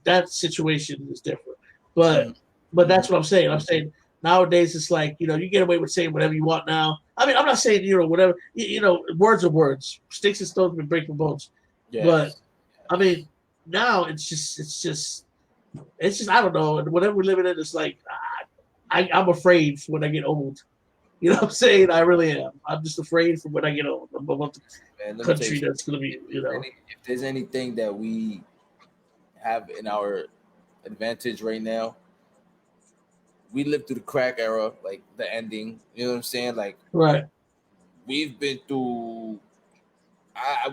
that situation is different. But that's what I'm saying. I'm saying nowadays it's like, you get away with saying whatever you want now. I mean, I'm not saying, whatever, words are words. Sticks and stones may break the bones. Yes. But I mean, now it's just I don't know. Whatever we're living in, it's like I'm afraid when I get old. You know what I'm saying? I really am. I'm just afraid for when I get old. I'm about the country that's going to be, If there's anything that we have in our advantage right now, we lived through the crack era, like the ending. You know what I'm saying? Like, right. We've been through.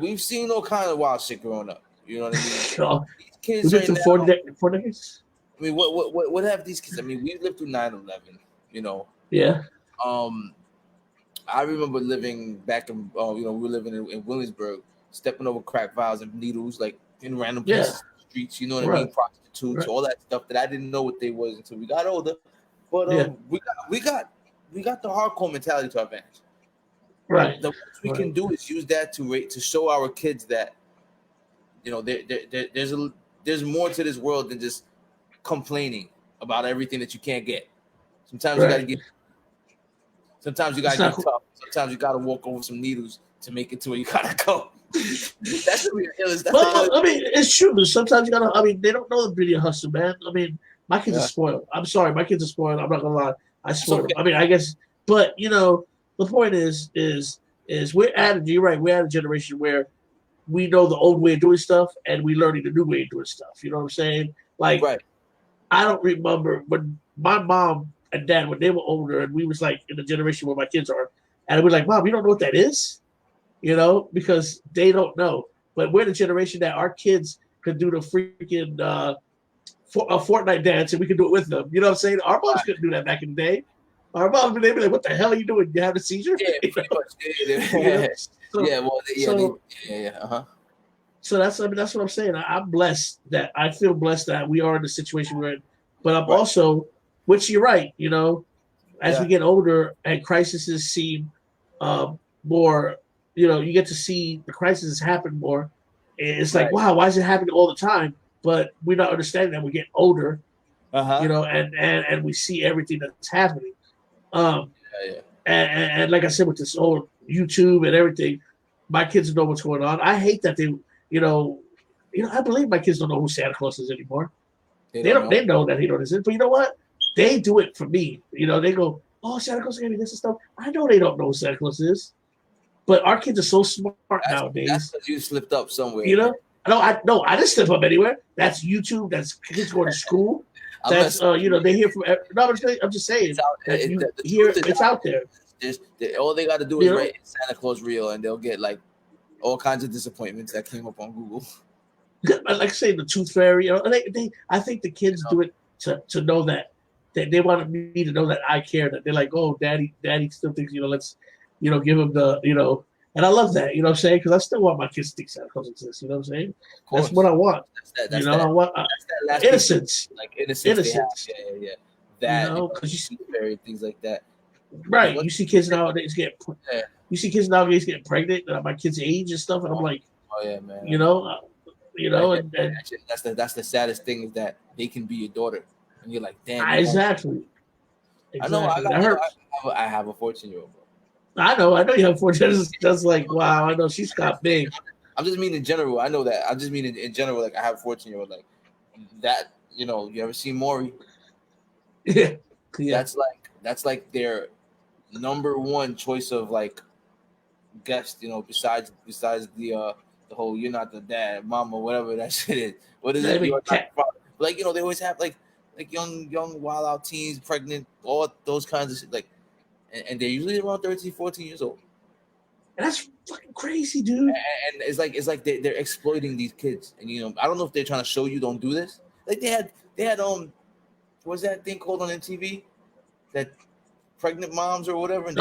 We've seen all kind of wild shit growing up. You know what I mean? These kids right now. 4 decades. I mean, what have these kids? I mean, we lived through 9/11. Yeah. I remember living back in, we were living in Williamsburg, stepping over crack vials and needles, like in random places, streets. You know what I mean? Prostitutes, all that stuff that I didn't know what they was until we got older. But we got the hardcore mentality to our advantage. Right. The most we can do is use that to show our kids that, there's more to this world than just complaining about everything that you can't get. Sometimes you gotta get. Sometimes you gotta get tough. Sometimes you gotta walk over some needles to make it to where you gotta go. That's the real. I mean, it's true. Sometimes you gotta. I mean, they don't know the video hustle, man. I mean, my kids are spoiled. I'm sorry, my kids are spoiled. I'm not gonna lie. I spoiled them. I mean, I guess, but the point is we're at. You're right. We're at a generation where we know the old way of doing stuff and we're learning the new way of doing stuff. You know what I'm saying? Like, I don't remember when my mom and dad, when they were older, and we was like in the generation where my kids are, and we're like, Mom, you don't know what that is, because they don't know. But we're the generation that our kids could do the freaking a Fortnite dance, and we could do it with them. You know what I'm saying? Our moms couldn't do that back in the day. Our moms, they'd be like, "What the hell are you doing? You have a seizure?" Yeah, pretty much. So that's what I'm saying. I'm blessed that I feel blessed that we are in the situation we're in. But I'm also, which you're right, as we get older and crises seem more, you get to see the crises happen more. And it's like, wow, why is it happening all the time? But we're not understanding that we get older, and we see everything that's happening. And like I said, with this old YouTube and everything, my kids know what's going on. I hate that they, I believe my kids don't know who Santa Claus is anymore. They know that he don't exist. But you know what? They do it for me. They go, oh, Santa Claus gave me this and stuff. I know they don't know who Santa Claus is, but our kids are so smart nowadays. That's because you slipped up somewhere. You know, I didn't slip up anywhere. That's YouTube. That's kids going to school. That's they hear from. No, I'm just saying. It's out there. All they got to do is write Santa Claus real, and they'll get like all kinds of disappointments that came up on Google. Like I say, the Tooth Fairy. I think the kids do it to know that they want me to know that I care. That they're like, oh, daddy still thinks let's give him the And I love that, you know what I'm saying? Because I still want my kids to think Santa Claus exists, you know what I'm saying? That's what I want. I want innocence. Like innocence. Yeah. That, because you see things like that. Right. You see kids nowadays getting pregnant at my kids' age and stuff, and I'm like, oh yeah, man. And that's the saddest thing is that they can be your daughter, and you're like, damn. Exactly. I know. I have a 14-year-old. I know you have 14. That's like, wow. I know she's got big. I'm just mean in general. I know that. I just mean in general. Like I have a 14-year-old. Like that. You ever seen Maury? Yeah. That's like their number one choice of like guest. Besides the whole you're not the dad, mama, whatever that shit is. What is it? Like they always have like young wild out teens, pregnant, all those kinds of shit. Like. And they're usually around 13, 14 years old. And that's fucking crazy, dude. And it's like they're exploiting these kids. And I don't know if they're trying to show you don't do this. Like they had what's that thing called on MTV? That pregnant moms or whatever. And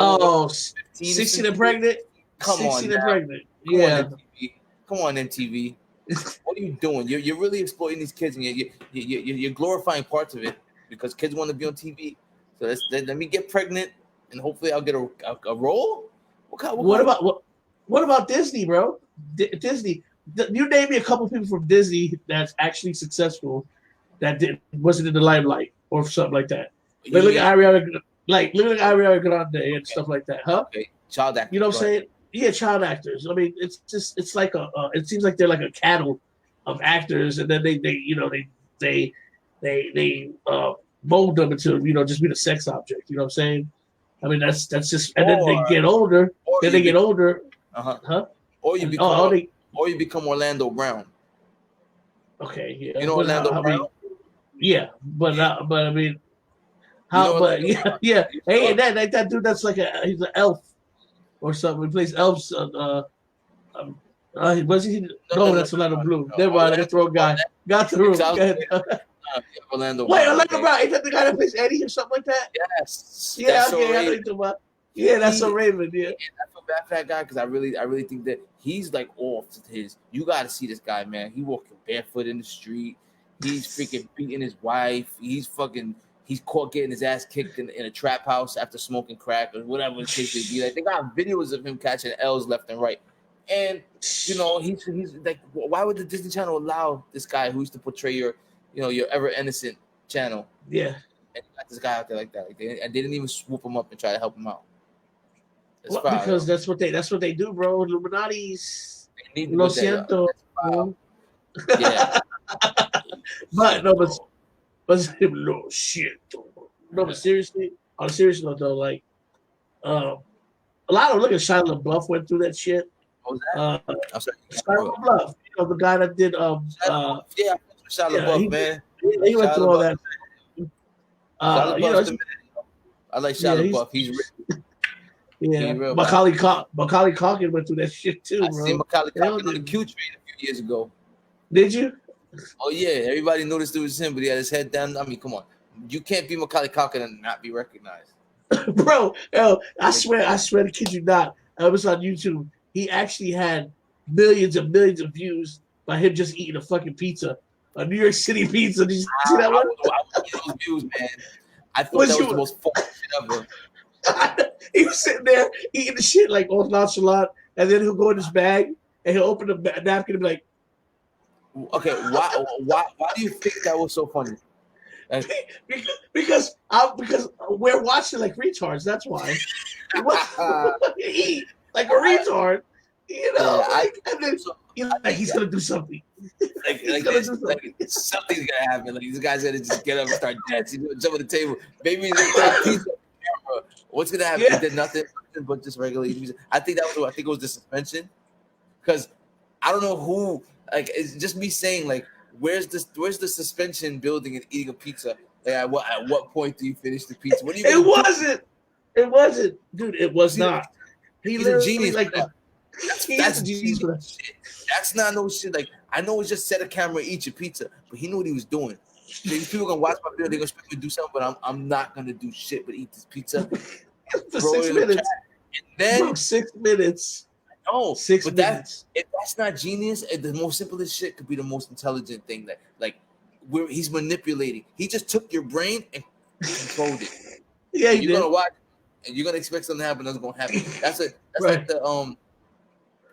16 and pregnant. Come 16 on, and pregnant. Yeah. Come on, MTV. What are you doing? You're really exploiting these kids, and you're glorifying parts of it because kids want to be on TV. So let me get pregnant. And hopefully I'll get a role. What about Disney, bro? Disney. You name me a couple people from Disney that's actually successful that wasn't in the limelight or something like that. Look at Ariana Grande and stuff like that, huh? Okay. Child actors. You know what I'm saying? Yeah, child actors. I mean, it's like it seems like they're like a cattle of actors, and then they mold them into just being a sex object. You know what I'm saying? I mean, that's just, and then they get older. Huh? Or you become Orlando Brown. Okay, yeah. You know Orlando Brown? Yeah, but I mean, how? But yeah. Hey, that dude, that's like he's an elf or something. He plays elves. Was he? No, that's Orlando Bloom. Never mind. I throw a guy. Got the room. Orlando Brown. Is that the guy that plays Eddie or something like that? Yes. Yeah, that's so Raven. Yeah. I feel bad for that guy because I really think that he's like off his. You got to see this guy, man. He walking barefoot in the street. He's freaking beating his wife. He's caught getting his ass kicked in a trap house after smoking crack or whatever the case may be. Like they got videos of him catching L's left and right. And he's like, why would the Disney Channel allow this guy who used to portray your ever innocent channel? Yeah. And got this guy out there like that. Like they didn't even swoop him up and try to help him out. Because that's what they do, bro. Illuminati's. Lo Siento. Yeah. but Lo Siento. No, but seriously, on a serious note though, like a lot of Shia LaBeouf went through that shit. What was that? Shia LaBeouf, the guy that did Shia LaBeouf, man. He went through all that. I like Shia LaBeouf. He's real. Yeah, Macaulay Culkin went through that shit too, bro. I seen Macaulay Culkin on the Q train a few years ago. Did you? Oh yeah, everybody noticed it was him, but he had his head down. I mean, come on, you can't be Macaulay Culkin and not be recognized, bro. I swear to kid you not, I was on YouTube. He actually had millions and millions of views by him just eating a fucking pizza, a New York City pizza. Did you see that one? I those views, man. I thought that was the most fun shit ever. He was sitting there eating the shit like all nonchalant, and then he'll go in his bag and he'll open the napkin and be like, "Okay, why do you think that was so funny?" Because we're watching like retards. That's why. Eat like a retard, and then he's gonna do something. Something's gonna happen. Like this guy's gonna just get up and start dancing, jump on the table. Maybe he's gonna pizza on camera What's gonna happen? Yeah. It did nothing but just regular eating pizza. I think it was the suspension, because I don't know who. Like, it's just me saying, like, where's the suspension building and eating a pizza? Like, at what point do you finish the pizza? What are you gonna It do? wasn't. It wasn't, dude. It was See, not. He he's a literally genius. like he That's is a genius for that. shit. That's not no shit. Like, I know it's just set a camera, eat your pizza, but he knew what he was doing. These people gonna watch my video, they're gonna expect me to do something, but I'm not gonna do shit but eat this pizza. For Throw 6 it in the minutes. chat. And then Bro, 6 minutes. no, 6 but minutes. if that's not genius, the most simplest shit could be the most intelligent thing. That, like, where he's manipulating. He just took your brain and controlled it. Yeah, You're gonna watch, and you're gonna expect something to happen. That's gonna happen. That's Right. like the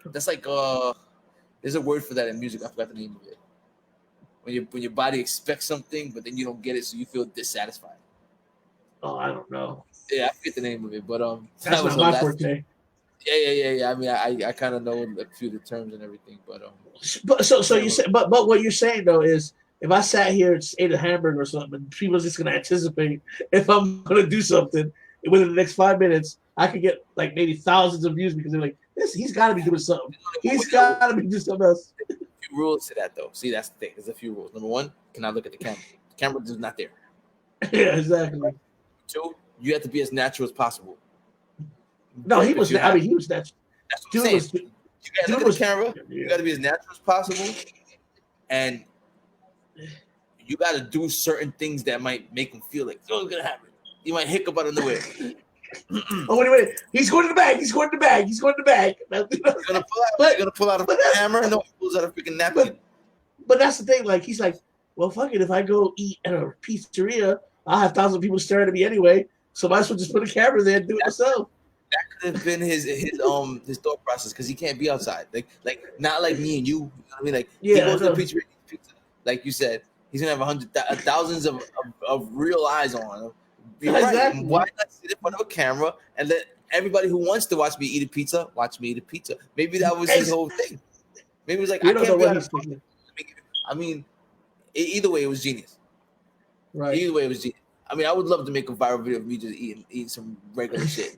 That's like there's a word for that in music. I forgot the name of it. When your body expects something, but then you don't get it, so you feel dissatisfied. Oh, I don't know. Yeah, I forget the name of it, but That's not my forte. Yeah. I mean, I kind of know a few of the terms and everything, but But so you say, but what you're saying though is, if I sat here and just ate a hamburger or something, and people are just gonna anticipate if I'm gonna do something within the next 5 minutes, I could get like maybe thousands of views because they're like, he's got to be doing something. He's got to be doing something else. a few rules to that though. See, that's the thing. There's a few rules. Number one, cannot look at the camera. The camera is not there. Yeah, exactly. Two, you have to be as natural as possible. No, he was. I mean, he was natural. That's what I'm saying. You gotta look at the camera. Yeah. You gotta be as natural as possible, and you gotta do certain things that might make him feel like, oh, it's gonna happen. You might hiccup out of nowhere. Oh, wait. He's going to the bag. He's going to the bag. He's going to the bag. You're gonna pull out a hammer. No, he pulls out a freaking napkin. But that's the thing. Like, he's like, well, fuck it. If I go eat at a pizzeria, I'll have thousands of people staring at me anyway. So might as well just put a camera there and do it myself. That could have been his thought process, because he can't be outside. Like not like me and you. You know what I mean? Like, he goes to the pizzeria, pizza. Like you said, he's gonna have thousands of real eyes on him. You're right. Exactly. Why not sit in front of a camera and let everybody who wants to watch me eat a pizza watch me eat a pizza? Maybe that was his whole thing. Maybe it was like, I can't be out of focus. I mean, either way, it was genius. Right. Either way, it was genius. I mean, I would love to make a viral video of me just eating some regular shit.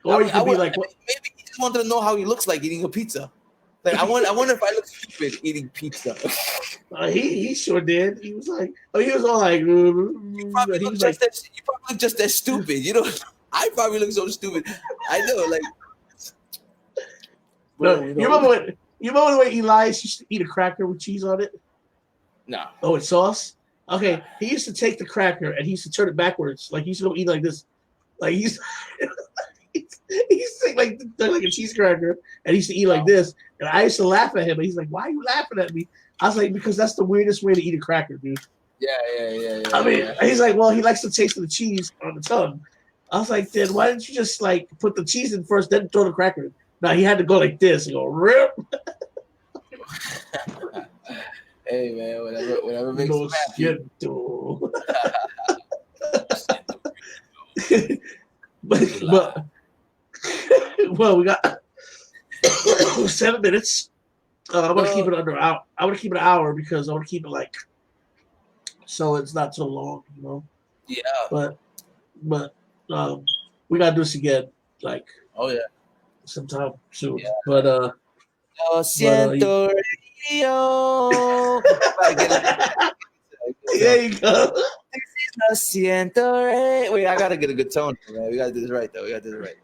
Or you could be like, maybe he just wanted to know how he looks like eating a pizza. Like, I wonder if I look stupid eating pizza. He sure did. He was like, he was all like, You probably look just as stupid. You know, I probably look so stupid. I know, like. No, you remember the way Elias used to eat a cracker with cheese on it? No. Oh, it's sauce? Okay, he used to take the cracker and he used to turn it backwards. Like, he used to go eat like this. Like, he used to take like a cheese cracker and he used to eat like this. And I used to laugh at him. And he's like, why are you laughing at me? I was like, because that's the weirdest way to eat a cracker, dude. Yeah. I mean, he's like, well, he likes the taste of the cheese on the tongue. I was like, then why didn't you just like put the cheese in first, then throw the cracker in? No, he had to go like this and go rip. Hey man, whatever makes Lo you happy. but well, we got 7 minutes. I want to keep it under an hour. I want to keep it an hour because I want to keep it like so it's not so long, you know. Yeah. But we gotta do this again, like sometime soon. Yeah. But Lo Siento radio. There you go. Lo Siento radio. Wait, I gotta get a good tone, man. We gotta do this right though.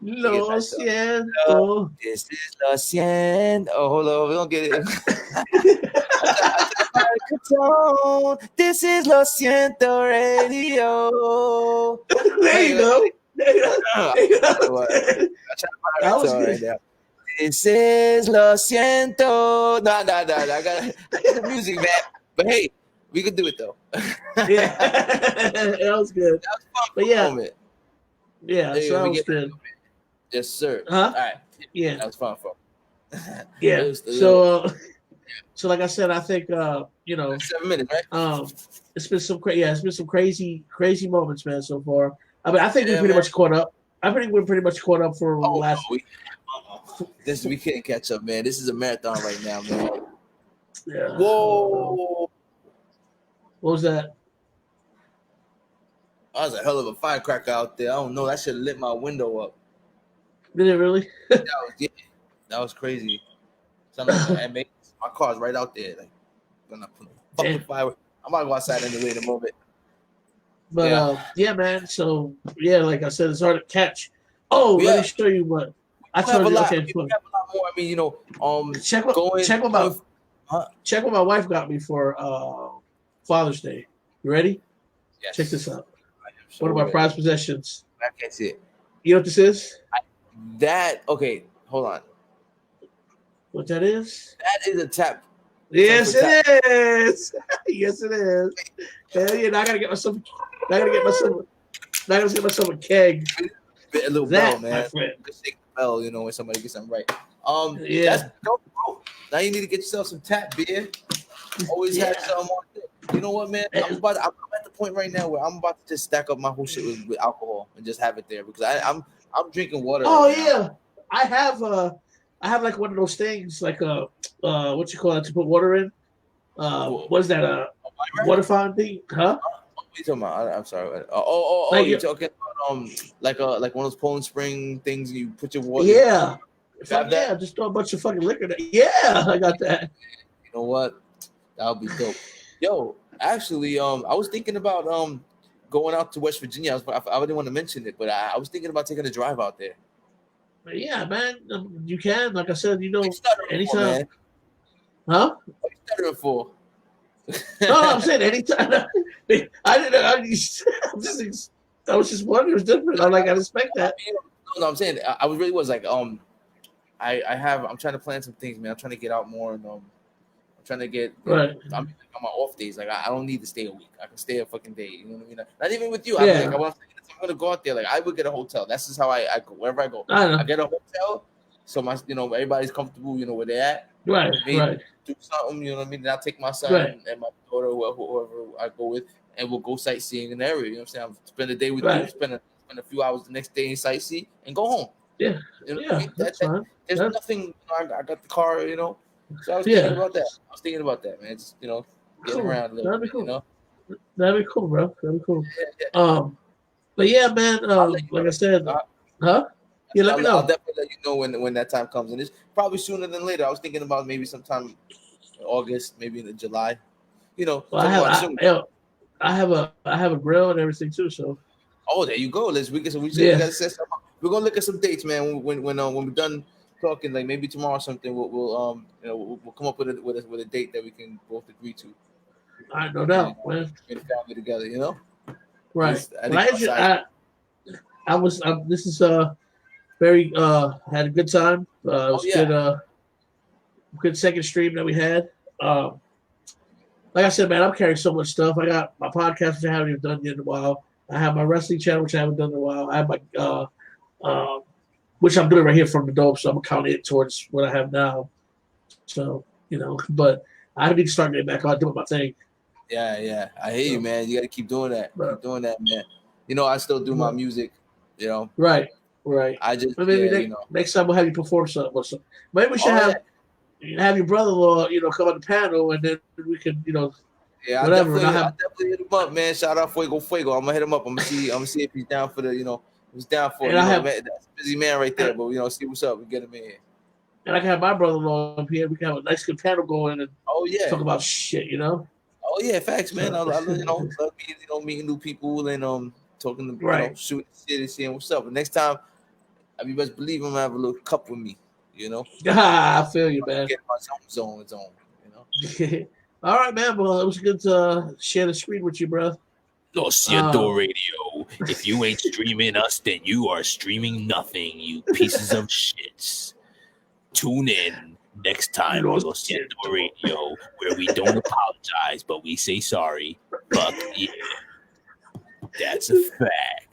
Lo Siento. This is Lo Siento. Oh, hold on, we don't get it. This is Lo Siento radio. There you go. That was good. Right. This is Lo Siento. No. I got the music, man. But hey, we could do it though. Yeah, that was good. That was fun. But yeah, moment. Yeah, so that was good. Yes, sir. Huh? All right. Yeah, that was fun. Yeah. So like I said, I think 7 minutes, right? It's been some crazy moments, man, so far. I mean, I think we're pretty much caught up. I think we're pretty much caught up for last. We can't catch up, man. This is a marathon right now, man. Yeah. Whoa. What was that? I was a hell of a firecracker out there. I don't know. That should have lit my window up. Did it really? Yeah, that was crazy. So I'm like, man, my car's right out there. Like, gonna put a fucking Damn. fire. I'm gonna go outside anyway in a moment. But yeah, man. So yeah, like I said, it's hard to catch. Oh, let me show you what I We have told a you. lot. Okay, We have a lot more. I mean, check what my wife got me for Father's Day. You ready? Yes. Check this out. So One of my prized possessions. I can't see it. You know what this is? Okay, hold on. What that is? That is a tap. Yes, it is. Yes, it is. Hell yeah! Now I gotta get myself. Now I gotta get myself a keg. A little That, bell, man. my friend. Just take the bell, when somebody gets something right. Yeah. That's dope, bro. Now you need to get yourself some tap beer. Always have some on there. You know what, man? I'm at the point right now where I'm about to just stack up my whole shit with alcohol and just have it there because I'm drinking water. Oh right yeah, now. I have like one of those things like what you call it to put water in. What is that? Water fountain thing? Huh? What are you talking about? I'm sorry. Like you're talking about like one of those Poland Spring things you put your water. Yeah. Yeah, just throw a bunch of fucking liquor there. Yeah, I got that. You know what? That would be dope. Yo, actually, I was thinking about going out to West Virginia. I didn't want to mention it, but I was thinking about taking a drive out there. Yeah, man, you can. Like I said, For, anytime. Huh? What are you stuttering for? No, I'm saying anytime. I was just wondering. It was different. I didn't expect that. No, I'm saying I really was like I'm trying to plan some things, man. I'm trying to get out more and I'm trying to get right. I'm on my off days. Like I don't need to stay a week. I can stay a fucking day. You know what I mean? Not even with you. Yeah. I'm gonna go out there. Like I would get a hotel. That's just how I go wherever I go. I get a hotel, so my everybody's comfortable. Where they're at. Right. Right. Do something. You know what I mean? Then I'll take my son and my daughter, whoever I go with, and we'll go sightseeing in the area. You know what I'm saying? I'll spend a day with you. Spend a few hours the next day and sightsee and go home. Yeah. You know what I mean? That's fine. There's nothing. I got the car. So I was thinking about that. Man. Just getting around a little. That'd be cool. That'd be cool, bro. That'd be cool. Yeah. But yeah, man. Like I said, huh? Yeah, let me know. I'll definitely let you know when that time comes, and it's probably sooner than later. I was thinking about maybe sometime in August, maybe in July. Well, I have a grill and everything too. So. Oh, there you go. We gotta set something up. We're gonna look at some dates, man. When we're done talking, like maybe tomorrow or something, we'll come up with a date that we can both agree to. I no doubt, man. Get a family together, Right. This is very had a good time. It was good second stream that we had. Like I said, man, I'm carrying so much stuff. I got my podcast, which I haven't even done yet in a while. I have my wrestling channel, which I haven't done in a while. I have my which I'm doing right here from the dope, so I'm counting it towards what I have now. So, but I need to start getting back on doing my thing. Yeah. I hear you, man. You got to keep doing that. Keep doing that, man. I still do my music, Right. I just, maybe next time we'll have you perform something. Maybe we should have your brother-in-law, come on the panel, and then we can, Yeah, I'll definitely hit him up, man. Shout out Fuego. I'm gonna hit him up. I'm gonna see if he's down for the, he's down for it. Man, that's a busy man right there, but see what's up. We get him in here. And I can have my brother-in-law up here. We can have a nice good panel going and talk about shit, Oh yeah, facts, man. I love meeting new people and talking to shooting shit and seeing what's up. But next time, you best believe I'm gonna have a little cup with me. I feel you, man. Get my zone. All right, man. Well, it was good to share the screen with you, bro. Lo Siento Radio. If you ain't streaming us, then you are streaming nothing, you pieces of shits. Tune in next time on Lo Siento Radio, where we don't apologize, but we say sorry. Fuck yeah. That's a fact.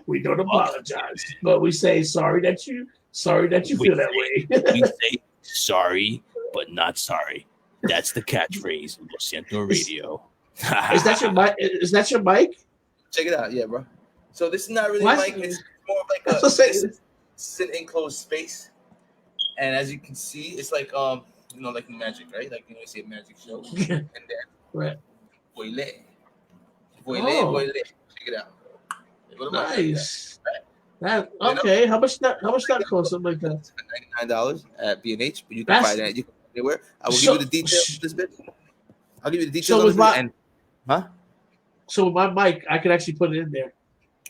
We don't apologize, but we say sorry that you feel that way. We say sorry, but not sorry. That's the catchphrase of Lo Siento Radio. Is that your mic? Is that your mic? Check it out, yeah, bro. So this is not really a mic. It's more of like this is an enclosed space, and as you can see, it's like like magic, right? Like you see a magic show, and then right. Voile. Check Check it out. Nice. That okay? How much that cost? Something like that. $99 at B&H, but you can find that. You can find it anywhere. I will give you the details of this bit. I'll give you the details of this bit. Huh? So with my mic, I could actually put it in there.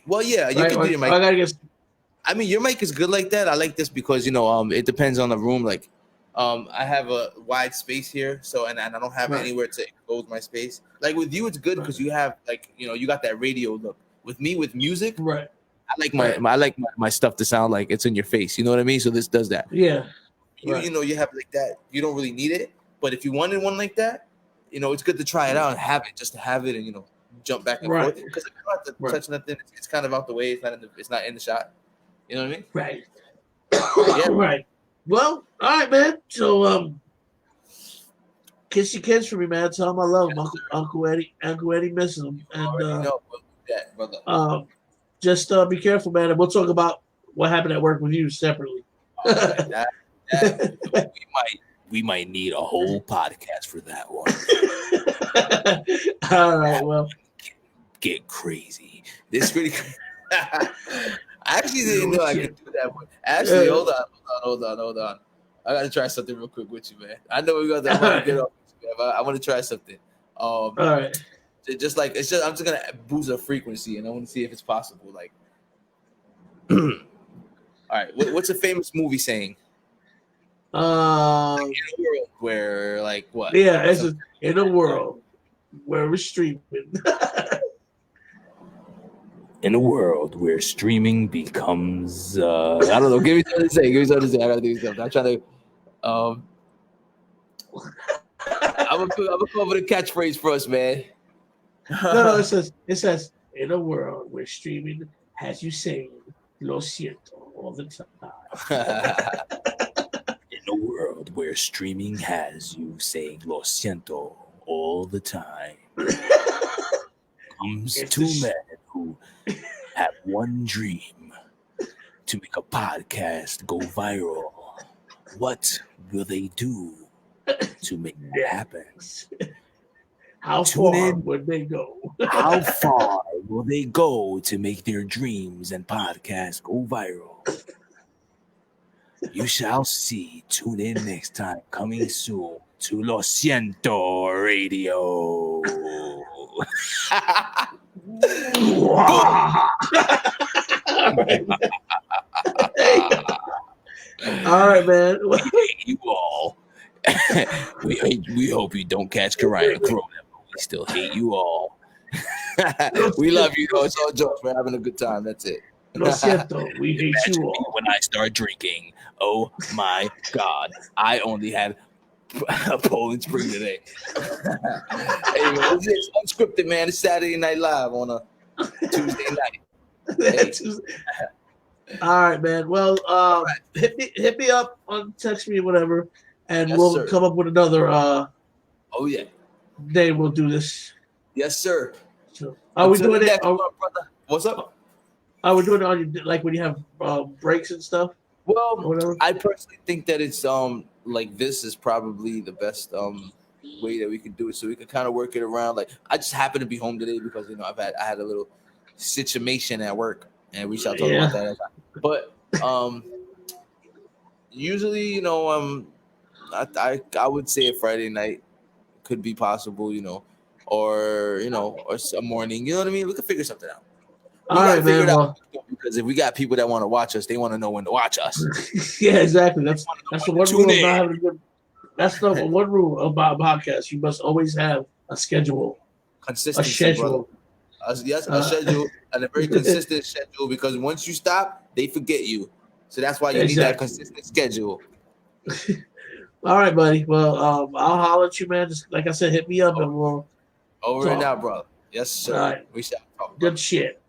Well, yeah, you can do your mic. I mean, your mic is good like that. I like this because it depends on the room. Like, I have a wide space here, so and I don't have anywhere to enclose my space. Like with you, it's good because you have you got that radio look. With me, with music, right? I like my stuff to sound like it's in your face. You know what I mean? So this does that. Yeah. You have like that. You don't really need it, but if you wanted one like that, it's good to try it out and have it just to have it and jump back and forth. Because if you don't have to touch nothing, it's kind of out the way. It's not in the shot. You know what I mean? Right. Yeah. Right. Well, all right, man. So kiss your kids for me, man. Tell them I love them. Uncle Eddie misses them. And brother. Just be careful, man, and we'll talk about what happened at work with you separately. We might need a whole podcast for that one. All right, well, get crazy. This is pretty crazy. I actually didn't know I could do that one. Actually, hold on. I gotta try something real quick with you, man. I know we got that. I want to try something. All right. I'm just gonna boost the frequency, and I want to see if it's possible. Like, all right, what's a famous movie saying? In a world where, like, what? Yeah, it's in a world where we're streaming. In a world where streaming becomes, I don't know. Give me something to say. I gotta do something. I'm trying to. I'm gonna come up with a catchphrase for us, man. No, it says in a world where streaming has you saying "Lo Siento" all the time. In a world where streaming has you saying "Lo Siento" all the time, comes two men who have one dream: to make a podcast go viral. What will they do to make that happen? How far would they go? How far will they go to make their dreams and podcasts go viral? You shall see. Tune in next time. Coming soon to Lo Siento Radio. All right, man. We hate you all. we hope you don't catch Corona. We still hate you all. We love you though. It's all jokes. We're having a good time. That's it. Lo siento. We hate you all. When I start drinking, oh my God, I only had a Poland Spring today. Hey, man, it's unscripted, man. It's Saturday Night Live on a Tuesday night. Hey. All right, man. Well, hit me up on text me whatever, and we'll come up with another. Oh yeah. Day we'll do this. Yes, sir. So, are we doing it? Brother. What's up? Are we doing it on your, like when you have breaks and stuff? Well, I personally think that it's like this is probably the best way that we can do it, so we can kind of work it around. Like I just happened to be home today because I had a little situation at work, and we shall talk about that. But usually, I would say a Friday night could be possible, or a morning. You know what I mean? We could figure something out. All right, man. Because if we got people that want to watch us, they want to know when to watch us. Yeah, exactly. That's the one rule about having a good. That's the one rule about podcasts. You must always have a schedule, consistency, a schedule. Yes, a schedule and a very consistent schedule. Because once you stop, they forget you. So that's why you need that consistent schedule. All right, buddy. Well, I'll holler at you, man. Just like I said, hit me up and we'll over talk. And out, brother. Yes, sir. All right. We shall talk. Good shit.